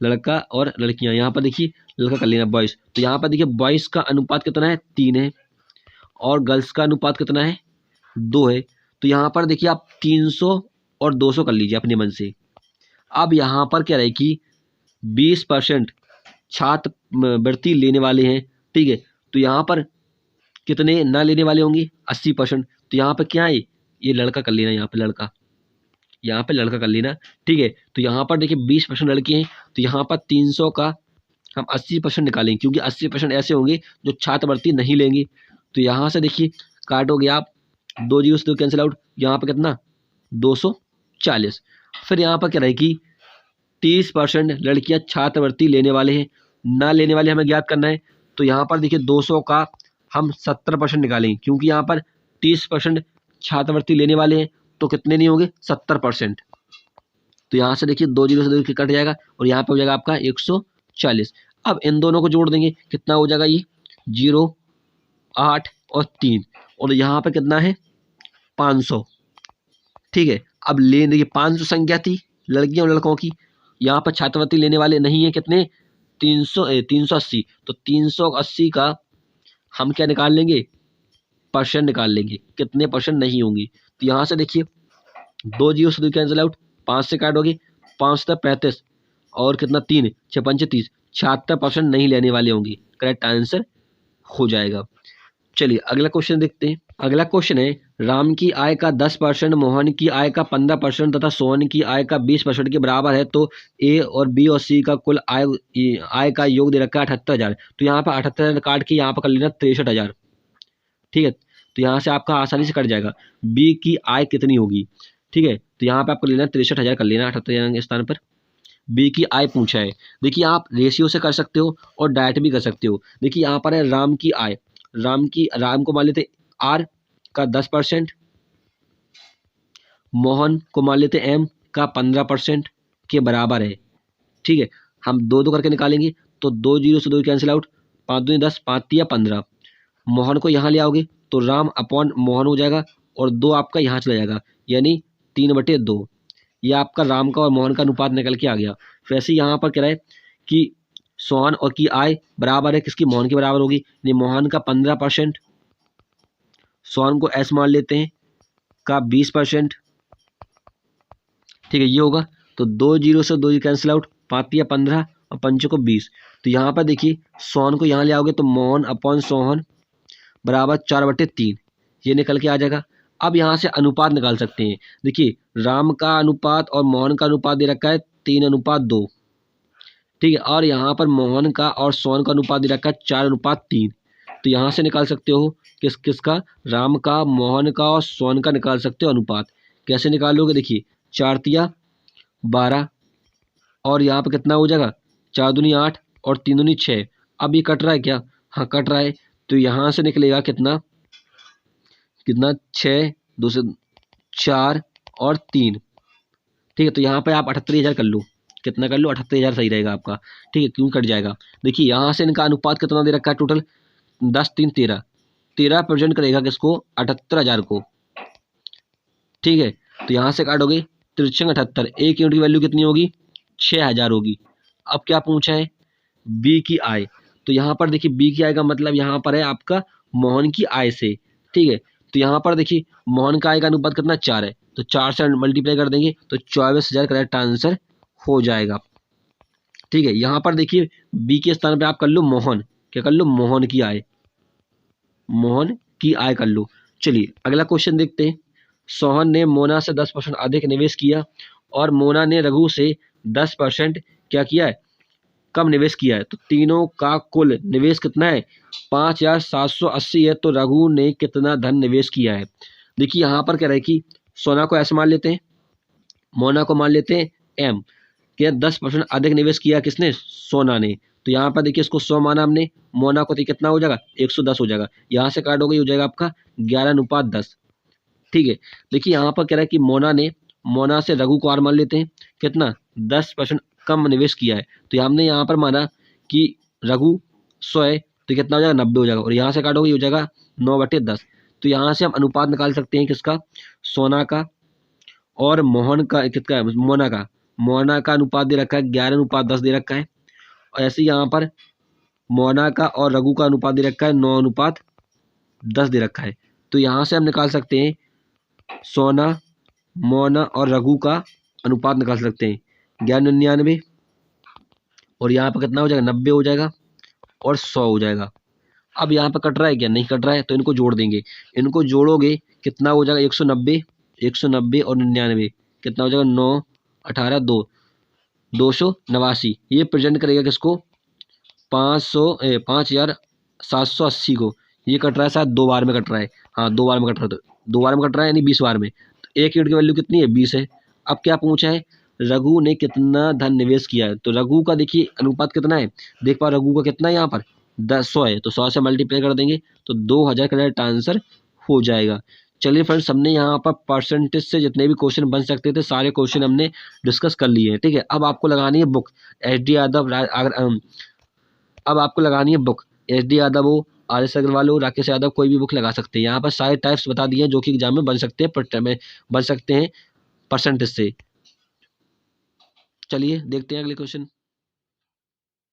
लड़का और लड़कियां, यहाँ पर देखिए लड़का कर लेना बॉयज़, तो यहाँ पर देखिए बॉयज़ का अनुपात कितना है, 3 है, और गर्ल्स का अनुपात कितना है, 2 है। तो यहाँ पर देखिए आप 300 और 200 कर लीजिए अपने मन से। अब यहाँ पर क्या रहे कि 20% छात्रवृत्ति लेने वाले हैं, ठीक है, तो यहाँ पर कितने ना लेने वाले होंगे, 80%। तो यहाँ पर क्या है, ये लड़का कर लेना, यहाँ पे लड़का कर लेना, ठीक है। तो यहाँ पर देखिए 20% लड़के हैं, तो यहाँ पर 300 का हम 80% निकालेंगे, क्योंकि 80% ऐसे होंगे जो छात्रवृत्ति नहीं लेंगे। तो यहाँ से देखिए काटोगे आप, 2 जीरो से 2 कैंसिल आउट, यहाँ पर कितना 240। फिर यहाँ पर क्या रहेगी, 30% लड़कियाँ छात्रवृत्ति लेने वाले हैं, ना लेने वाले हमें ज्ञात करना है। तो यहाँ पर देखिए 200 का हम 70% निकालेंगे, क्योंकि यहाँ पर 30% छात्रवृत्ति लेने वाले हैं, तो कितने नहीं होंगे, 70%। तो यहाँ से देखिए 2 जीरो से 2 कट जाएगा और यहाँ पे हो जाएगा आपका 140। अब इन दोनों को जोड़ देंगे, कितना हो जाएगा, ये 0, 8 और 3, और यहाँ पे कितना है 500, ठीक है। अब ले देखिए 500 संख्या थी लड़कियों और लड़कों की, यहाँ पर छात्रवृत्ति लेने वाले नहीं है, कितने 380। तो 380 का हम क्या निकाल लेंगे, परसेंट निकाल लेंगे, कितने परसेंट नहीं होंगी। तो यहाँ से देखिए 2 जीरो से 2 कैंसिल आउट, 5 से काटोगे, 5 से 35 और कितना 3, 6 पंचे 30, 76% नहीं लेने वाले होंगे, करेक्ट आंसर हो जाएगा। चलिए अगला क्वेश्चन देखते हैं। अगला क्वेश्चन है, राम की आय का 10%, मोहन की आय का 15% तथा सोहन की आय का 20% के बराबर है, तो ए और बी और सी का कुल आय का योग दे रखा है 78,000। तो यहाँ पर 78,000 काट के यहाँ पर कर लेना 63,000, ठीक है। तो यहाँ से आपका आसानी से कट जाएगा, बी की आय कितनी होगी, ठीक है। तो यहाँ पे आपको लेना 63,000 कर लेना 78,000 के स्थान पर, बी की आय पूछा है। देखिए आप रेशियो से कर सकते हो और डायरेक्ट भी कर सकते हो। देखिए यहाँ पर है राम की आय, राम को मान लेते आर का 10%, मोहन को मान लेते एम का 15% के बराबर है, ठीक है। हम 2 करके निकालेंगे, तो 2 जीरो से 2 कैंसिल आउट, 5 दूनी 10, 5 तिया 15। मोहन को यहाँ ले आओगे तो राम अपॉन मोहन हो जाएगा, और 2 आपका यहाँ चला जाएगा, यानी 3/2। ये आपका राम का और मोहन का अनुपात निकल के आ गया। वैसे यहाँ पर कह रहा है कि सोहन और की आय बराबर है किसकी, मोहन के बराबर होगी, यानी मोहन का 15%, सोहन को एस मान लेते हैं का 20%, ठीक है, ये होगा। तो 2 जीरो से 2 कैंसिल आउट, 5 या 15 और 5 को 20। तो यहाँ पर देखिए सोहन को यहाँ ले आओगे तो मोहन अपॉन सोहन बराबर 4/3, ये निकल के आ जाएगा। अब यहाँ से अनुपात निकाल सकते हैं। देखिए राम का अनुपात और मोहन का अनुपात दे रखा है 3:2, ठीक है, और यहाँ पर मोहन का और सोहन का अनुपात दे रखा है 4:3। तो यहाँ से निकाल सकते हो किसका, राम का, मोहन का और सोहन का निकाल सकते हो अनुपात। कैसे निकालोगे, देखिए 4 तिया 12, और यहाँ पर कितना हो जाएगा, 4 दूनी 8 और 3 दूनी 6। अब ये कट रहा है क्या, हाँ कट रहा है। तो यहाँ से निकलेगा कितना 6, 2 से 4 और 3। ठीक है, तो यहाँ पे आप 78,000 कर लो, कितना कर लो, 78,000 सही रहेगा आपका। ठीक है, क्यों कट जाएगा, देखिए यहाँ से इनका अनुपात कितना दे रखा है टोटल, 10, 3, 13, 13 प्रेजेंट करेगा किसको, 78,000 को। ठीक है, तो यहाँ से काटोगे 73, 78, एक यूनिट की वैल्यू कितनी होगी, 6,000 होगी। अब क्या पूछा है, बी की आय। तो यहाँ पर देखिए बी की आय का मतलब यहाँ पर है आपका मोहन की आय से। ठीक है, तो यहाँ पर देखिए मोहन का आय का अनुपात कितना, 4 है, तो 4 से मल्टीप्लाई कर देंगे तो 24,000 करेक्ट आंसर हो जाएगा। ठीक है, यहाँ पर देखिए बी के स्थान पे आप कर लो मोहन, क्या कर लो, मोहन की आय, मोहन की आय कर लो। चलिए अगला क्वेश्चन देखते हैं। सोहन ने मोना से 10% अधिक निवेश किया और मोना ने रघु से 10% क्या किया है, कम निवेश किया है। तो तीनों का कुल निवेश कितना है, 5,780 है। तो रघु ने कितना धन निवेश किया है। देखिए यहाँ पर क्या रहे कि सोना को ऐसे मान लेते हैं, मोना को मान लेते हैं एम, क्या 10% अधिक निवेश किया किसने, सोना ने। तो यहाँ पर देखिए इसको 100 माना हमने, मोना को तो कितना हो जाएगा, 110 हो जाएगा। यहाँ से काटोगे हो जाएगा आपका 11:10। ठीक है, देखिए यहाँ पर कह रहा है कि मोना से रघु को आर मान लेते हैं, कितना 10% कम निवेश किया है। तो हमने यहाँ पर माना कि रघु 100 है, तो कितना हो जाएगा, 90 हो जाएगा। और यहाँ से काटोगे हो जाएगा 9/10। तो यहाँ से हम अनुपात निकाल सकते हैं किसका, सोना का और मोहन का, किसका है, मोना का अनुपात दे रखा है 11:10 दे रखा है। और ऐसे ही यहाँ पर मोना का और रघु का अनुपात दे रखा है 9:10 दे रखा है। तो यहाँ से हम निकाल सकते हैं सोना, मोना और रघु का अनुपात निकाल सकते हैं 1199, और यहाँ पर कितना हो जाएगा, 90 हो जाएगा और 100 हो जाएगा। अब यहाँ पर कट रहा है क्या, नहीं कट रहा है, तो इनको जोड़ देंगे, इनको जोड़ोगे कितना हो जाएगा, 190 और 99 कितना हो जाएगा, 9, 18, 2, 289। ये प्रेजेंट करेगा किसको, 5,780 को। ये कट रहा है शायद 2 बार में कट रहा है, हाँ 2 बार में कट रहा है, तो 2 बार में कट रहा है यानी 20 बार में। तो एक यूनिट की वैल्यू कितनी है, 20 है। अब क्या पूछा है, रघु ने कितना धन निवेश किया है। तो रघु का देखिए अनुपात कितना है, देख पा रघु का कितना है यहाँ पर 100 है, तो 100 से मल्टीप्लाई कर देंगे तो 2,000 करेक्ट आंसर हो जाएगा। चलिए फ्रेंड्स, हमने यहाँ पर परसेंटेज से जितने भी क्वेश्चन बन सकते थे सारे क्वेश्चन हमने डिस्कस कर लिए हैं। ठीक है, अब आपको लगानी है बुक SD यादव, अब आपको लगानी है बुक SD यादव हो, RS अग्रवाल हो, राकेश यादव, कोई भी बुक लगा सकते हैं। यहाँ पर सारे टाइप्स बता दिए हैं जो कि एग्जाम में बन सकते हैं, बन सकते हैं परसेंटेज से। चलिए देखते हैं अगले क्वेश्चन।